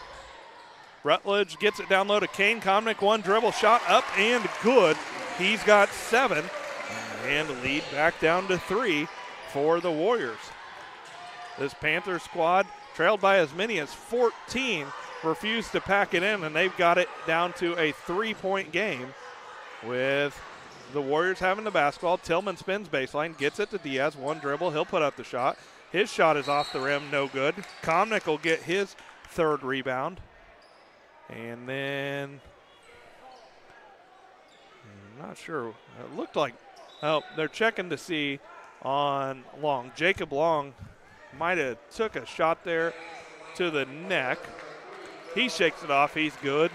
Rutledge gets it down low to Kane. Comnick, one dribble shot up and good. He's got 7, and the lead back down to 3 for the Warriors. This Panther squad trailed by as many as 14, refused to pack it in, and they've got it down to a 3-point game with the Warriors having the basketball. Tillman spins baseline, gets it to Diaz, one dribble. He'll put up the shot. His shot is off the rim, no good. Komnick will get his third rebound. And then, I'm not sure. It looked like, oh, they're checking to see on Long. Jacob Long might have took a shot there to the neck. He shakes it off. He's good.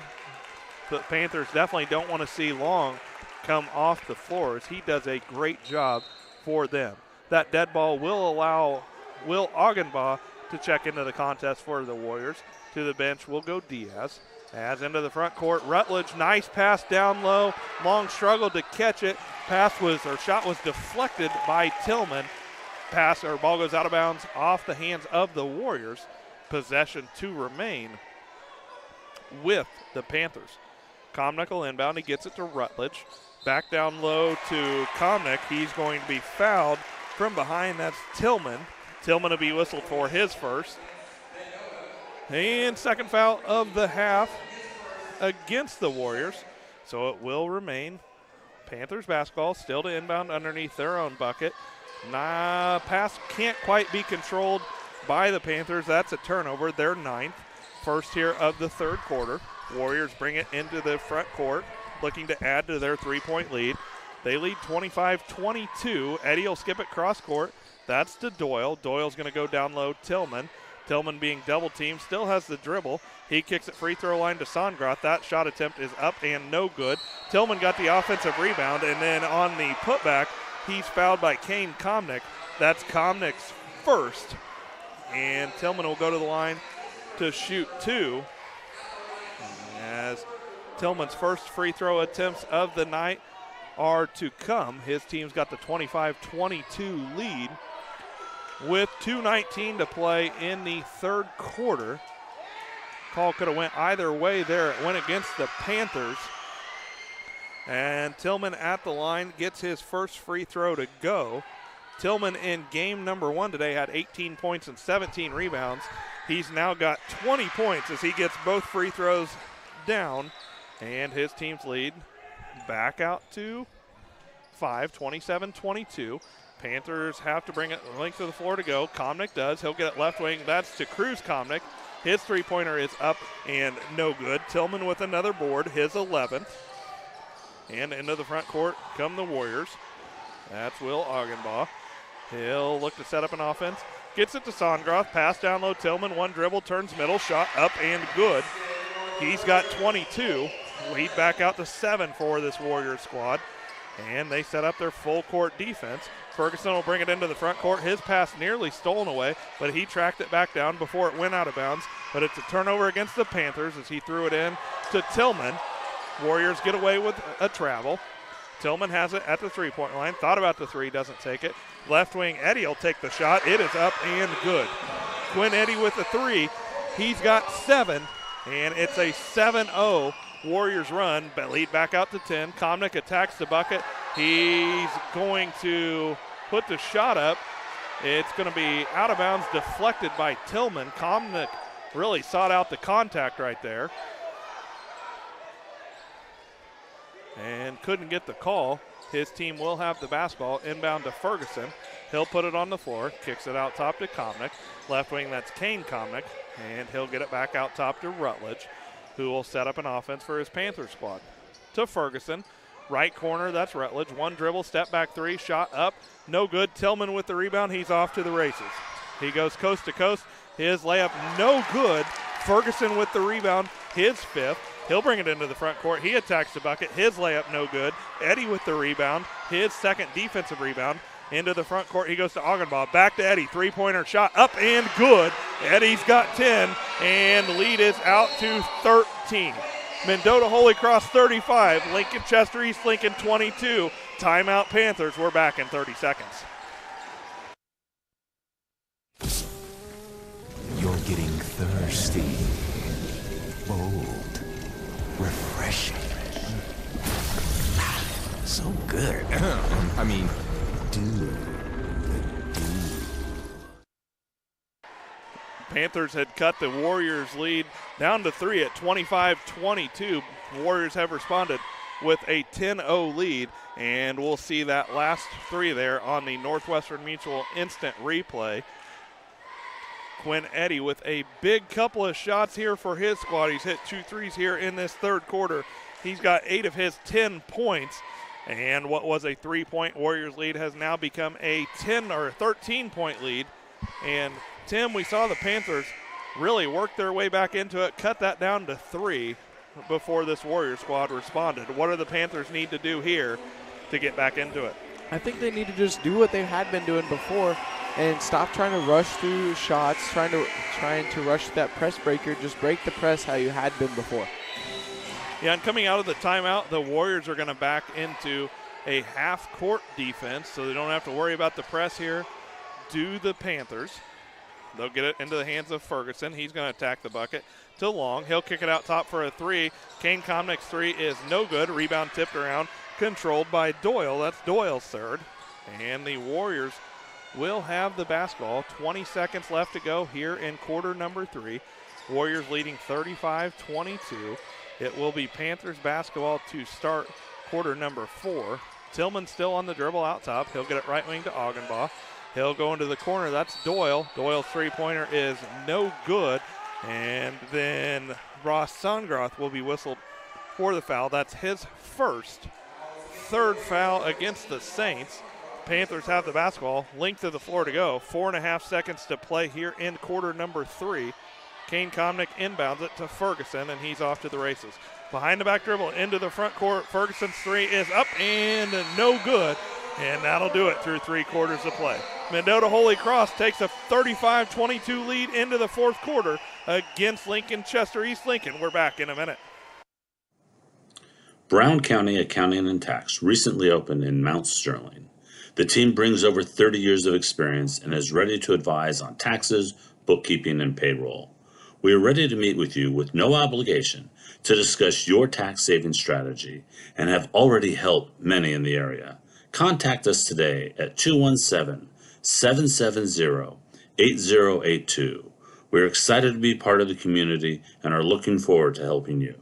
The Panthers definitely don't want to see Long come off the floor, as he does a great job for them. That dead ball will allow Will Augenbaugh to check into the contest for the Warriors. To the bench will go Diaz. As into the front court, Rutledge, nice pass down low. Long struggled to catch it. Shot was deflected by Tillman. Ball goes out of bounds off the hands of the Warriors. Possession to remain with the Panthers. Komnick will inbound. He gets it to Rutledge. Back down low to Komnick. He's going to be fouled from behind. That's Tillman. Tillman will be whistled for his first. And second foul of the half against the Warriors. So it will remain Panthers basketball, still to inbound underneath their own bucket. Pass can't quite be controlled by the Panthers. That's a turnover, their 9th. First here of the third quarter. Warriors bring it into the front court, looking to add to their 3-point lead. They lead 25-22. Eddie will skip it cross court. That's to Doyle. Doyle's going to go down low. Tillman being double teamed, still has the dribble. He kicks it free throw line to Songroth. That shot attempt is up and no good. Tillman got the offensive rebound, and then on the putback, he's fouled by Kane Komnick. That's Komnick's first. And Tillman will go to the line to shoot 2. As Tillman's first free throw attempts of the night are to come. His team's got the 25-22 lead with 2:19 to play in the third quarter. Call could have went either way there. It went against the Panthers. And Tillman at the line gets his first free throw to go. Tillman in game number 1 today had 18 points and 17 rebounds. He's now got 20 points as he gets both free throws down. And his team's lead back out to 5, 27-22. Panthers have to bring it length of the floor to go. Komnick does. He'll get it left wing. That's to Cruz Komnick. His three-pointer is up and no good. Tillman with another board, his 11th. And into the front court come the Warriors. That's Will Augenbaugh. He'll look to set up an offense. Gets it to Songroth. Pass down low. Tillman, one dribble, turns middle. Shot up and good. He's got 22. Lead back out to 7 for this Warriors squad. And they set up their full court defense. Ferguson will bring it into the front court. His pass nearly stolen away, but he tracked it back down before it went out of bounds. But it's a turnover against the Panthers as he threw it in to Tillman. Warriors get away with a travel. Tillman has it at the three-point line. Thought about the three, doesn't take it. Left wing Eddie will take the shot. It is up and good. Quinn Eddie with the 3. He's got 7, and it's a 7-0 Warriors run, but lead back out to 10. Komnick attacks the bucket. He's going to put the shot up. It's going to be out of bounds, deflected by Tillman. Komnick really sought out the contact right there and couldn't get the call. His team will have the basketball inbound to Ferguson. He'll put it on the floor, kicks it out top to Komnick. Left wing, that's Kane Komnick, and he'll get it back out top to Rutledge, who will set up an offense for his Panther squad. To Ferguson, right corner, that's Rutledge. One dribble, step back 3, shot up, no good. Tillman with the rebound, he's off to the races. He goes coast to coast, his layup no good. Ferguson with the rebound, his 5th. He'll bring it into the front court. He attacks the bucket, his layup no good. Eddie with the rebound, his 2nd defensive rebound. Into the front court, he goes to Augenbaugh. Back to Eddie, three-pointer shot up and good. Eddie's got 10, and the lead is out to 13. Mendota Holy Cross 35, Lincoln Chester East Lincoln 22. Timeout Panthers, we're back in 30 seconds.
You're getting thirsty. Bold. Refreshing. So good. I mean,
Panthers had cut the Warriors lead down to 3 at 25-22. Warriors have responded with a 10-0 lead, and we'll see that last three there on the Northwestern Mutual instant replay. Quinn Eddy with a big couple of shots here for his squad. He's hit 2 threes here in this third quarter. He's got 8 of his 10 points, and what was a 3-point Warriors lead has now become a 10 or 13-point lead. And Tim, we saw the Panthers really work their way back into it, cut that down to 3 before this Warrior squad responded. What do the Panthers need to do here to get back into it?
I think they need to just do what they had been doing before and stop trying to rush through shots, trying to rush that press breaker. Just break the press how you had been before.
Yeah, and coming out of the timeout, the Warriors are going to back into a half-court defense, so they don't have to worry about the press here. Do the Panthers. They'll get it into the hands of Ferguson. He's going to attack the bucket to Long. He'll kick it out top for a 3. Kane Comnick's 3 is no good. Rebound tipped around, controlled by Doyle. That's Doyle's third. And the Warriors will have the basketball. 20 seconds left to go here in quarter number 3. Warriors leading 35-22. It will be Panthers basketball to start quarter number 4. Tillman still on the dribble out top. He'll get it right wing to Augenbaugh. He'll go into the corner. That's Doyle. Doyle's three-pointer is no good. And then Ross Songroth will be whistled for the foul. That's his third foul against the Saints. Panthers have the basketball. Length of the floor to go. 4.5 seconds to play here in quarter number 3. Kane Comnick inbounds it to Ferguson, and he's off to the races. Behind the back dribble into the front court. Ferguson's 3 is up and no good. And that'll do it through 3 quarters of play. Mendota Holy Cross takes a 35-22 lead into the fourth quarter against Lincoln Chester East Lincoln. We're back in a minute.
Brown County Accounting and Tax recently opened in Mount Sterling. The team brings over 30 years of experience and is ready to advise on taxes, bookkeeping, and payroll. We are ready to meet with you with no obligation to discuss your tax saving strategy and have already helped many in the area. Contact us today at 217-770-8082. We're excited to be part of the community and are looking forward to helping you.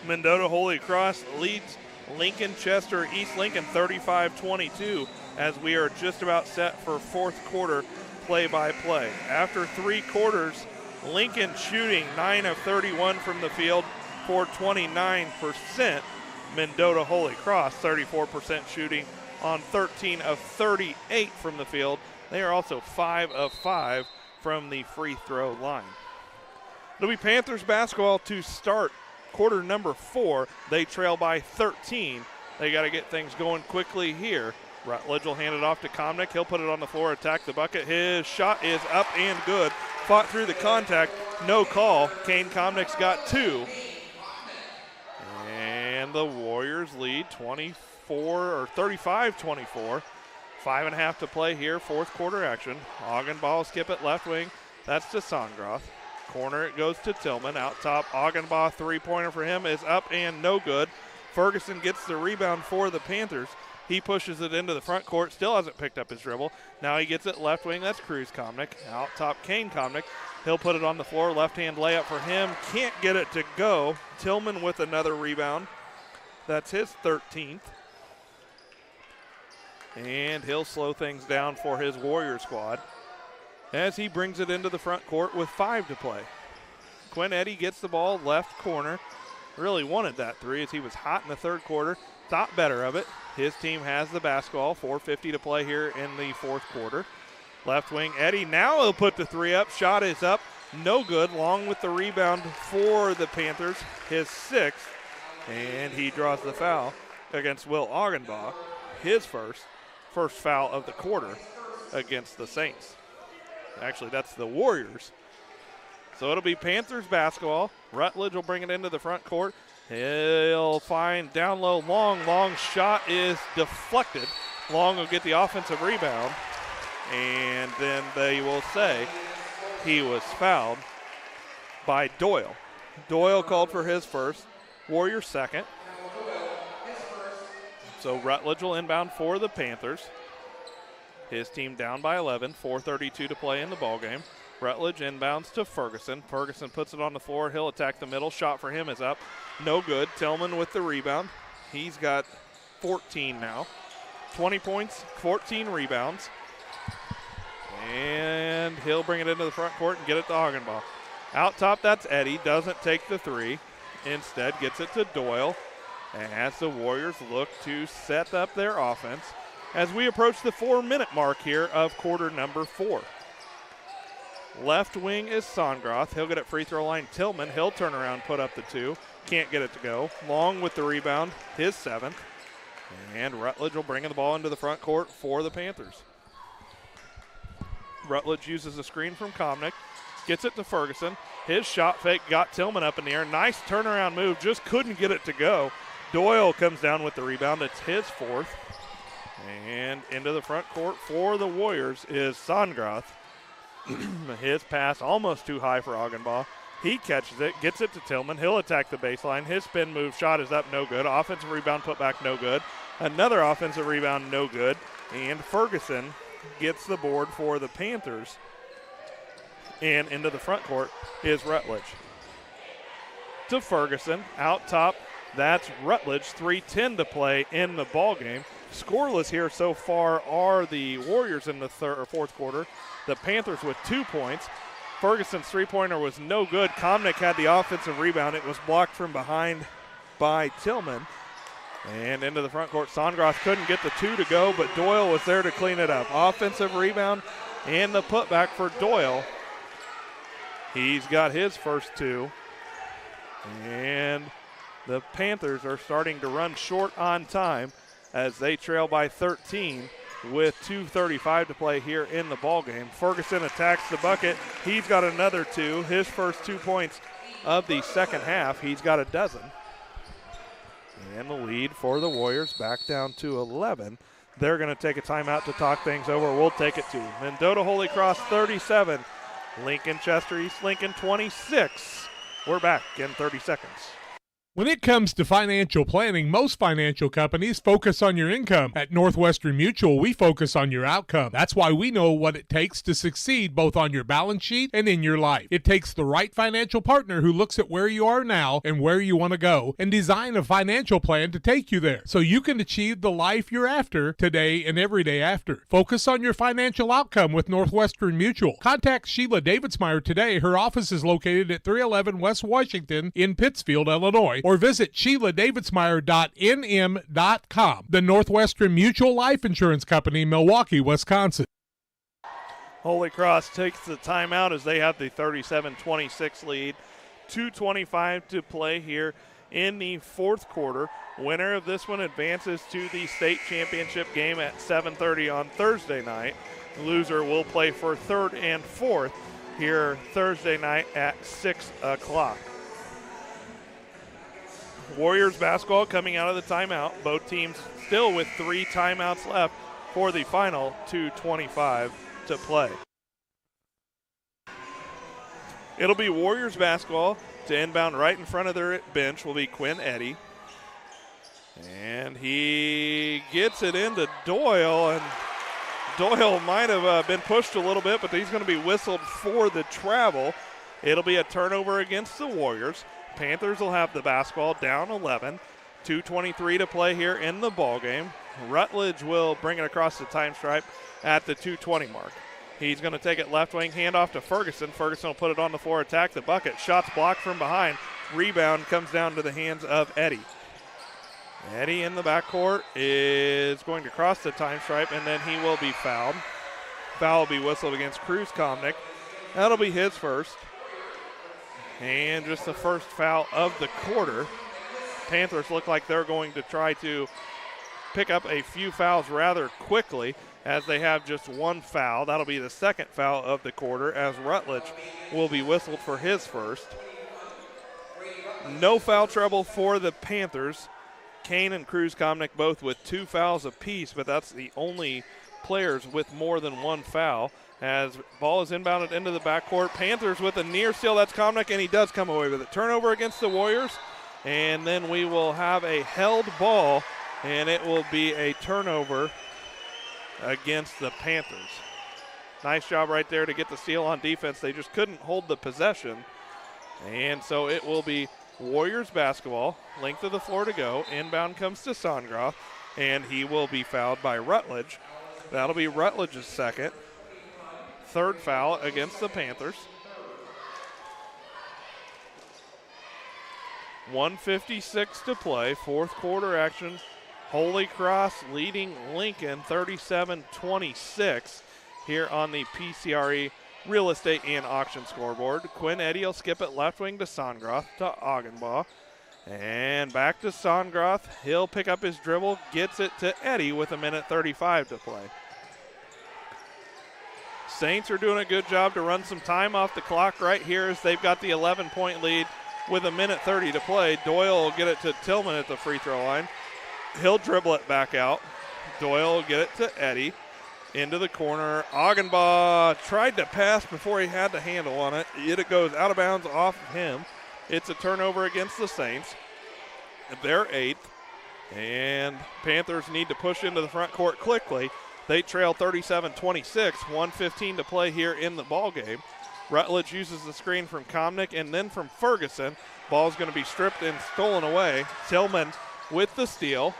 Mendota Holy Cross leads Lincoln Chester East Lincoln 35-22 as we are just about set for fourth quarter play-by-play. After 3 quarters, Lincoln shooting 9 of 31 from the field for 29%. Mendota Holy Cross 34% shooting on 13 of 38 from the field. They are also 5 of 5 from the free throw line. It'll be Panthers basketball to start quarter number 4. They trail by 13. They got to get things going quickly here. Rutledge will hand it off to Comnick. He'll put it on the floor, attack the bucket. His shot is up and good. Fought through the contact, no call. Kane Comnick's got 2. And the Warriors lead 35-24. 5.5 to play here, fourth quarter action. Augenbaugh skip it left wing. That's to Songroth. Corner it goes to Tillman. Out top, Augenbaugh three-pointer for him is up and no good. Ferguson gets the rebound for the Panthers. He pushes it into the front court, still hasn't picked up his dribble. Now he gets it left wing, that's Cruz Comnick. Out top, Kane Comnick. He'll put it on the floor, left-hand layup for him. Can't get it to go. Tillman with another rebound. That's his 13th. And he'll slow things down for his Warrior squad as he brings it into the front court with 5 to play. Quinn Eddy gets the ball left corner. Really wanted that 3 as he was hot in the third quarter. Thought better of it. His team has the basketball. 4:50 to play here in the fourth quarter. Left wing Eddy. Now he'll put the 3 up. Shot is up. No good. Long with the rebound for the Panthers. His 6th. And he draws the foul against Will Augenbaugh. His first foul of the quarter against the Saints. Actually, that's the Warriors. So it'll be Panthers basketball. Rutledge will bring it into the front court. He'll find down low, long shot is deflected. Long will get the offensive rebound, and then they will say he was fouled by Doyle. Doyle called for his first, Warriors second. So Rutledge will inbound for the Panthers. His team down by 11, 4:32 to play in the ballgame. Rutledge inbounds to Ferguson. Ferguson puts it on the floor. He'll attack the middle. Shot for him is up. No good. Tillman with the rebound. He's got 14 now. 20 points, 14 rebounds. And he'll bring it into the front court and get it to Hagenbaugh. Out top, that's Eddie. Doesn't take the three. Instead, gets it to Doyle as the Warriors look to set up their offense as we approach the 4-minute mark here of quarter number 4. Left wing is Songroth. He'll get it free throw line. Tillman, he'll turn around, put up the 2. Can't get it to go. Long with the rebound, his 7th. And Rutledge will bring the ball into the front court for the Panthers. Rutledge uses a screen from Komnick. Gets it to Ferguson. His shot fake got Tillman up in the air. Nice turnaround move. Just couldn't get it to go. Doyle comes down with the rebound. It's his 4th. And into the front court for the Warriors is Songroth. His pass almost too high for Hagenbaugh. He catches it, gets it to Tillman. He'll attack the baseline. His spin move shot is up, no good. Offensive rebound put back, no good. Another offensive rebound, no good. And Ferguson gets the board for the Panthers. And into the front court is Rutledge. To Ferguson, out top, that's Rutledge. 3:10 to play in the ball game. Scoreless here so far are the Warriors in the fourth quarter. The Panthers with 2 points. Ferguson's three-pointer was no good. Komnick had the offensive rebound. It was blocked from behind by Tillman. And into the front court, Songroth couldn't get the 2 to go, but Doyle was there to clean it up. Offensive rebound and the putback for Doyle. He's got his first 2. And the Panthers are starting to run short on time as they trail by 13 with 2:35 to play here in the ballgame. Ferguson attacks the bucket. He's got another 2. His first 2 points of the second half. He's got a dozen. And the lead for the Warriors back down to 11. They're going to take a timeout to talk things over. We'll take it to Mendota Holy Cross 37. Lincoln Chester East Lincoln 26. We're back in 30 seconds.
When it comes to financial planning, most financial companies focus on your income. At Northwestern Mutual, we focus on your outcome. That's why we know what it takes to succeed both on your balance sheet and in your life. It takes the right financial partner who looks at where you are now and where you want to go and design a financial plan to take you there so you can achieve the life you're after today and every day after. Focus on your financial outcome with Northwestern Mutual. Contact Sheila Davidsmeyer today. Her office is located at 311 West Washington in Pittsfield, Illinois, or visit SheilaDavidsmeyer.nm.com. The Northwestern Mutual Life Insurance Company, Milwaukee, Wisconsin.
Holy Cross takes the timeout as they have the 37-26 lead. 2:25 to play here in the fourth quarter. Winner of this one advances to the state championship game at 7:30 on Thursday night. Loser will play for third and fourth here Thursday night at 6 o'clock. Warriors basketball coming out of the timeout. Both teams still with 3 timeouts left for the final 2:25 to play. It'll be Warriors basketball to inbound right in front of their bench will be Quinn Eddy. And he gets it into Doyle, and Doyle might have been pushed a little bit, but he's going to be whistled for the travel. It'll be a turnover against the Warriors. Panthers will have the basketball down 11. 2:23 to play here in the ballgame. Rutledge will bring it across the time stripe at the 2:20 mark. He's going to take it left wing, handoff to Ferguson. Ferguson will put it on the floor, attack the bucket. Shots blocked from behind. Rebound comes down to the hands of Eddy. Eddy in the backcourt is going to cross the time stripe, and then he will be fouled. Foul will be whistled against Cruz Komnick. That'll be his first. And just the first foul of the quarter. Panthers look like they're going to try to pick up a few fouls rather quickly as they have just 1 foul. That'll be the second foul of the quarter as Rutledge will be whistled for his first. No foul trouble for the Panthers. Kane and Cruz Komnick both with 2 fouls apiece, but that's the only players with more than 1 foul. As ball is inbounded into the backcourt. Panthers with a near steal. That's Komnick, and he does come away with it. Turnover against the Warriors, and then we will have a held ball, and it will be a turnover against the Panthers. Nice job right there to get the steal on defense. They just couldn't hold the possession, and so it will be Warriors basketball. Length of the floor to go. Inbound comes to Songroth, and he will be fouled by Rutledge. That'll be Rutledge's second. 3rd foul against the Panthers. 1:56 to play, 4th quarter action. Holy Cross leading Lincoln 37-26 here on the PCRE Real Estate and Auction scoreboard. Quinn Eddy will skip it left wing to Songroth to Augenbaugh. And back to Songroth. He'll pick up his dribble, gets it to Eddy with 1:35 to play. Saints are doing a good job to run some time off the clock right here as they've got the 11-point lead with 1:30 to play. Doyle will get it to Tillman at the free throw line. He'll dribble it back out. Doyle will get it to Eddy. Into the corner. Augenbaugh tried to pass before he had the handle on it. It goes out of bounds off of him. It's a turnover against the Saints. They're 8th. And Panthers need to push into the front court quickly. They trail 37-26, 1:15 to play here in the ball game. Rutledge uses the screen from Komnick and then from Ferguson. Ball's going to be stripped and stolen away. Tillman with the steal,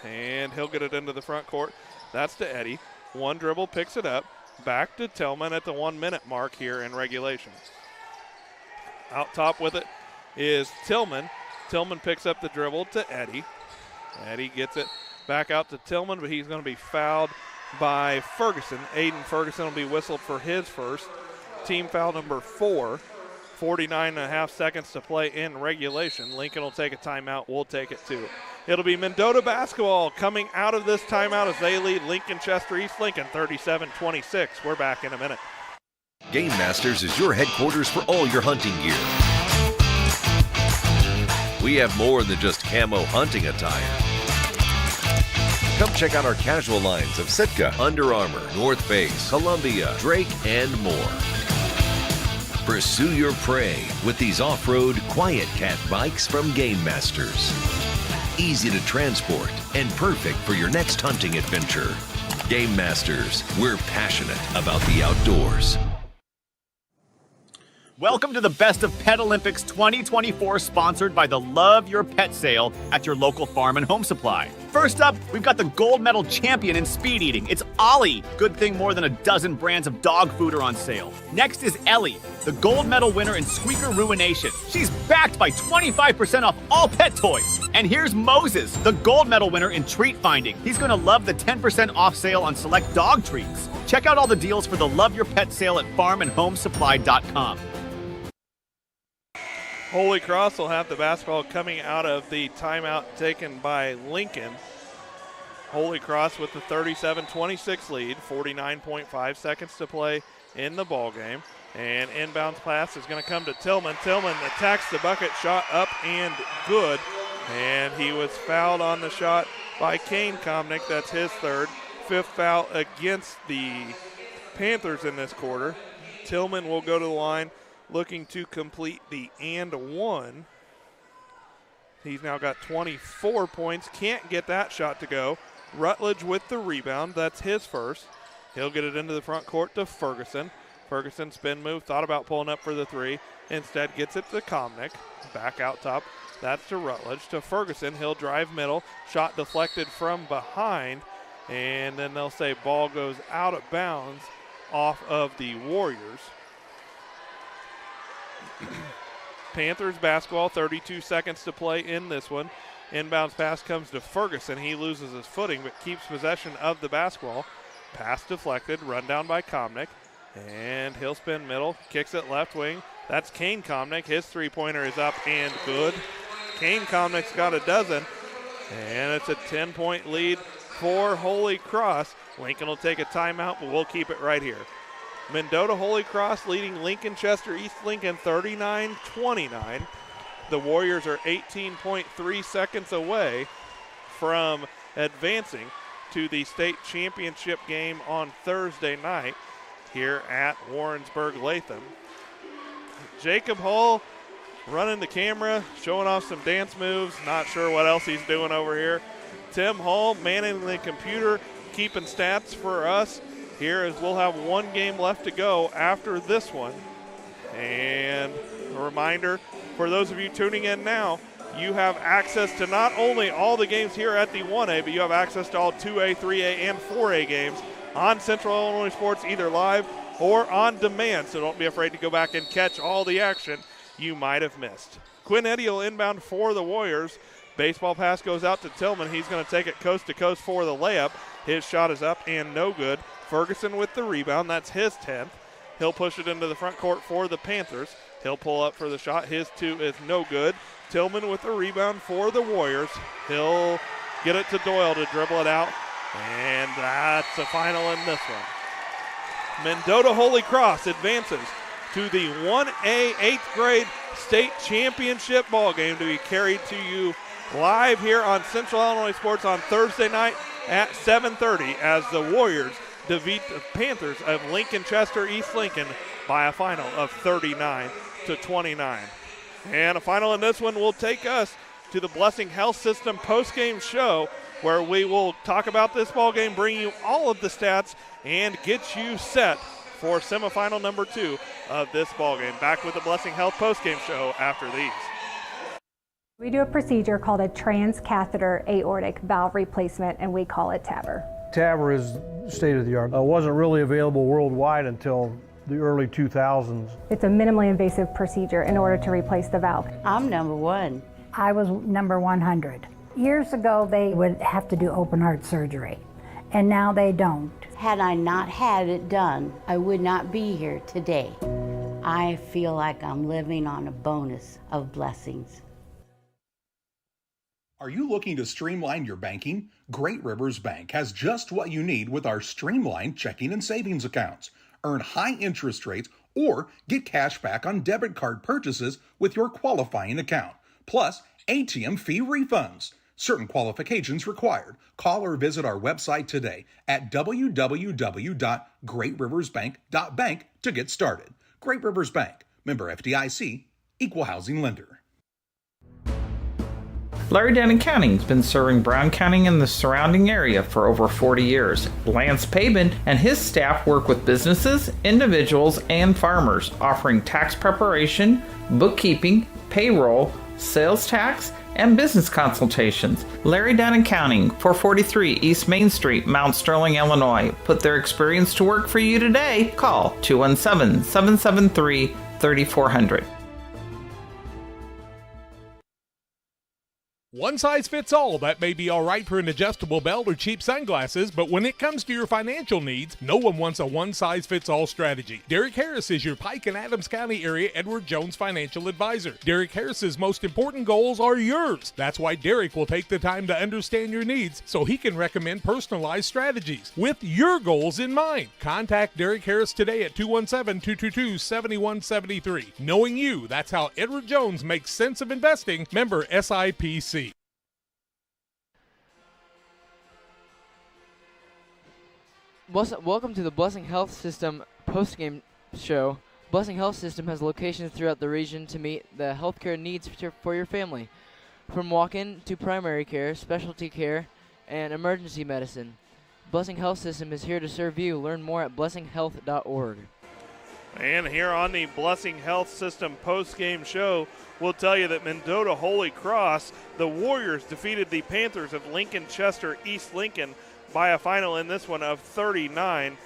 and he'll get it into the front court. That's to Eddy. One dribble, picks it up. Back to Tillman at the 1-minute mark here in regulation. Out top with it is Tillman. Tillman picks up the dribble to Eddy. Eddy gets it back out to Tillman, but he's going to be fouled by Ferguson. Aiden Ferguson will be whistled for his first. Team foul number 4. 49.5 seconds to play in regulation. Lincoln will take a timeout. We'll take it too. It'll be Mendota basketball coming out of this timeout as they lead Lincoln Chester East Lincoln 37-26. We're back in a minute.
Game Masters is your headquarters for all your hunting gear. We have more than just camo hunting attire. Come check out our casual lines of Sitka, Under Armour, North Face, Columbia, Drake, and more. Pursue your prey with these off-road Quiet Cat bikes from Game Masters. Easy to transport and perfect for your next hunting adventure. Game Masters, we're passionate about the outdoors.
Welcome to the Best of Pet Olympics 2024, sponsored by the Love Your Pet sale at your local farm and home supply. First up, we've got the gold medal champion in speed eating. It's Ollie. Good thing more than a dozen brands of dog food are on sale. Next is Ellie, the gold medal winner in squeaker ruination. She's backed by 25% off all pet toys. And here's Moses, the gold medal winner in treat finding. He's going to love the 10% off sale on select dog treats. Check out all the deals for the Love Your Pet sale at farmandhomesupply.com.
Holy Cross will have the basketball coming out of the timeout taken by Lincoln. Holy Cross with the 37-26 lead, 49.5 seconds to play in the ball game. And inbounds pass is going to come to Tillman. Tillman attacks the bucket, shot up and good. And he was fouled on the shot by Kane Komnick. That's his third. 5th foul against the Panthers in this quarter. Tillman will go to the line, looking to complete the and one. He's now got 24 points. Can't get that shot to go. Rutledge with the rebound. That's his first. He'll get it into the front court to Ferguson. Ferguson spin move. Thought about pulling up for the 3. Instead gets it to Komnick. Back out top. That's to Rutledge. To Ferguson. He'll drive middle. Shot deflected from behind. And then they'll say ball goes out of bounds off of the Warriors. Panthers basketball, 32 seconds to play in this one. Inbounds pass comes to Ferguson. He loses his footing but keeps possession of the basketball. Pass deflected, run down by Komnick. And he'll spin middle, kicks it left wing. That's Kane Komnick. His three-pointer is up and good. Kane Komnick's got a dozen. And it's a 10-point lead for Holy Cross. Lincoln will take a timeout, but we'll keep it right here. Mendota Holy Cross leading Lincoln Chester East Lincoln 39-29. The Warriors are 18.3 seconds away from advancing to the state championship game on Thursday night here at Warrensburg-Latham. Jacob Hull running the camera, showing off some dance moves. Not sure what else he's doing over here. Tim Hull manning the computer, keeping stats for us here as we'll have one game left to go after this one. And a reminder for those of you tuning in now, you have access to not only all the games here at the 1A, but you have access to all 2A, 3A, and 4A games on Central Illinois Sports, either live or on demand. So don't be afraid to go back and catch all the action you might have missed. Quinn Eddy will inbound for the Warriors. Baseball pass goes out to Tillman. He's going to take it coast to coast for the layup. His shot is up and no good. Ferguson with the rebound. That's his 10th. He'll push it into the front court for the Panthers. He'll pull up for the shot. His 2 is no good. Tillman with the rebound for the Warriors. He'll get it to Doyle to dribble it out. And that's a final in this one. Mendota Holy Cross advances to the 1A 8th grade state championship ball game to be carried to you live here on Central Illinois Sports on Thursday night at 7:30 as the Warriors defeat the Panthers of Lincoln Chester East Lincoln by a final of 39-29. And a final in this one will take us to the Blessing Health System postgame show, where we will talk about this ball game, bring you all of the stats, and get you set for semifinal number 2 of this ball game. Back with the Blessing Health postgame show after these.
We do a procedure called a transcatheter aortic valve replacement, and we call it TAVR.
TAVR is state of the art. It wasn't really available worldwide until the early 2000s.
It's a minimally invasive procedure in order to replace the valve.
I'm number 1.
I was number 100. Years ago, they would have to do open heart surgery, and now they don't.
Had I not had it done, I would not be here today. I feel like I'm living on a bonus of blessings.
Are you looking to streamline your banking? Great Rivers Bank has just what you need with our streamlined checking and savings accounts. Earn high interest rates or get cash back on debit card purchases with your qualifying account, plus ATM fee refunds. Certain qualifications required. Call or visit our website today at www.greatriversbank.bank to get started. Great Rivers Bank, member FDIC, equal housing lender.
Larry Denton County has been serving Brown County and the surrounding area for over 40 years. Lance Pabin and his staff work with businesses, individuals, and farmers, offering tax preparation, bookkeeping, payroll, sales tax, and business consultations. Larry Denton County, 443 East Main Street, Mount Sterling, Illinois. Put their experience to work for you today. Call 217-773-3400.
One size fits all. That may be all right for an adjustable belt or cheap sunglasses, but when it comes to your financial needs, no one wants a one-size-fits-all strategy. Derek Harris is your Pike and Adams County area Edward Jones financial advisor. Derek Harris's most important goals are yours. That's why Derek will take the time to understand your needs so he can recommend personalized strategies with your goals in mind. Contact Derek Harris today at 217-222-7173. Knowing you, that's how Edward Jones makes sense of investing. Member SIPC.
Welcome to the Blessing Health System postgame show. Blessing Health System has locations throughout the region to meet the healthcare needs for your family, from walk-in to primary care, specialty care, and emergency medicine. Blessing Health System is here to serve you. Learn more at blessinghealth.org.
And here on the Blessing Health System postgame show, we'll tell you that Mendota Holy Cross, the Warriors defeated the Panthers of Lincoln Chester East Lincoln by a final in this one of 39-29.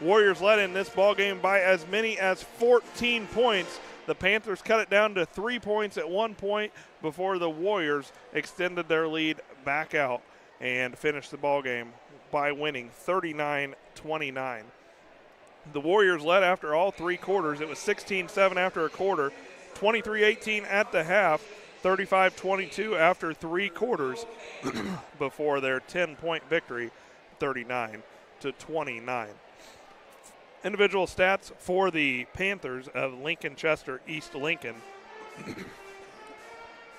Warriors led in this ball game by as many as 14 points. The Panthers cut it down to 3 points at one point before the Warriors extended their lead back out and finished the ball game by winning 39-29. The Warriors led after all three quarters. It was 16-7 after a quarter, 23-18 at the half, 35-22 after three quarters before their 10-point victory, 39-29. Individual stats for the Panthers of Lincoln Chester East Lincoln.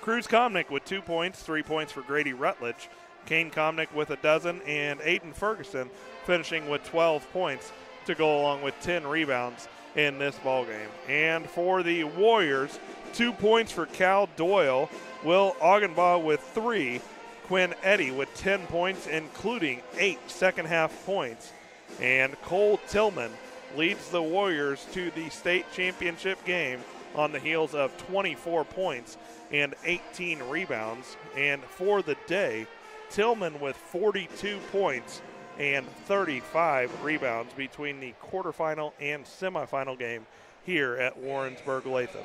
Cruz Comnick with 2 points, 3 points for Grady Rutledge. Kane Comnick with a dozen, and Aiden Ferguson finishing with 12 points to go along with 10 rebounds in this ballgame. And for the Warriors, 2 points for Cal Doyle, Will Augenbaugh with 3, Quinn Eddy with 10 points, including 8 second-half points. And Cole Tillman leads the Warriors to the state championship game on the heels of 24 points and 18 rebounds. And for the day, Tillman with 42 points and 35 rebounds between the quarterfinal and semifinal game here at Warrensburg Latham.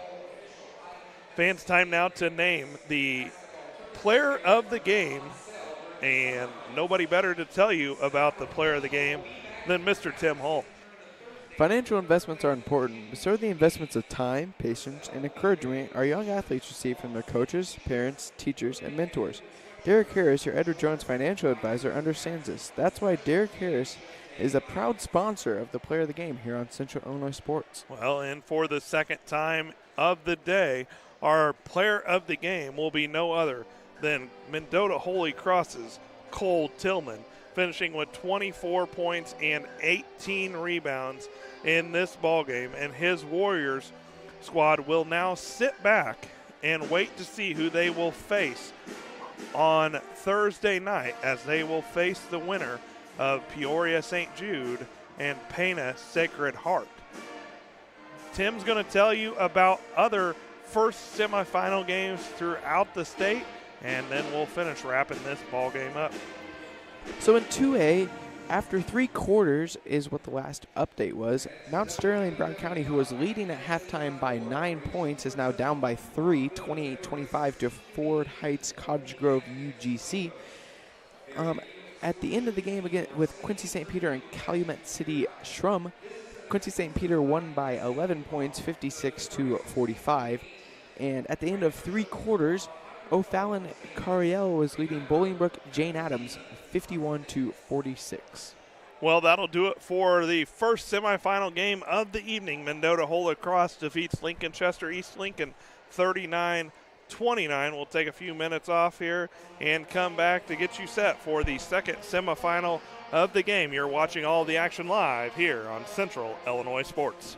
Fans, time now to name the player of the game, and nobody better to tell you about the player of the game than Mr. Tim Hull.
Financial investments are important, but so are the investments of time, patience, and encouragement our young athletes receive from their coaches, parents, teachers, and mentors. Derek Harris, your Edward Jones financial advisor, understands this. That's why Derek Harris is a proud sponsor of the player of the game here on Central Illinois Sports.
Well, and for the second time of the day, our player of the game will be no other than Mendota Holy Cross's Cole Tillman, finishing with 24 points and 18 rebounds in this ballgame. And his Warriors squad will now sit back and wait to see who they will face on Thursday night, as they will face the winner of Peoria St. Jude and Pana Sacred Heart. Tim's going to tell you about other first semifinal games throughout the state, and then we'll finish wrapping this ball game up.
So in 2A, after 3 quarters is what the last update was. Mount Sterling Brown County, who was leading at halftime by 9 points, is now down by 3, 28-25 to Ford Heights Cottage Grove UGC. At the end of the game again with Quincy St. Peter and Calumet City Shrum, Quincy St. Peter won by 11 points, 56-45. And at the end of 3 quarters, O'Fallon Cariel was leading Bolingbrook Jane Addams 51-46.
Well, that'll do it for the first semifinal game of the evening. Mendota Holy Cross defeats Lincoln Chester East Lincoln 39-29. We'll take a few minutes off here and come back to get you set for the second semifinal of the game. You're watching all the action live here on Central Illinois Sports.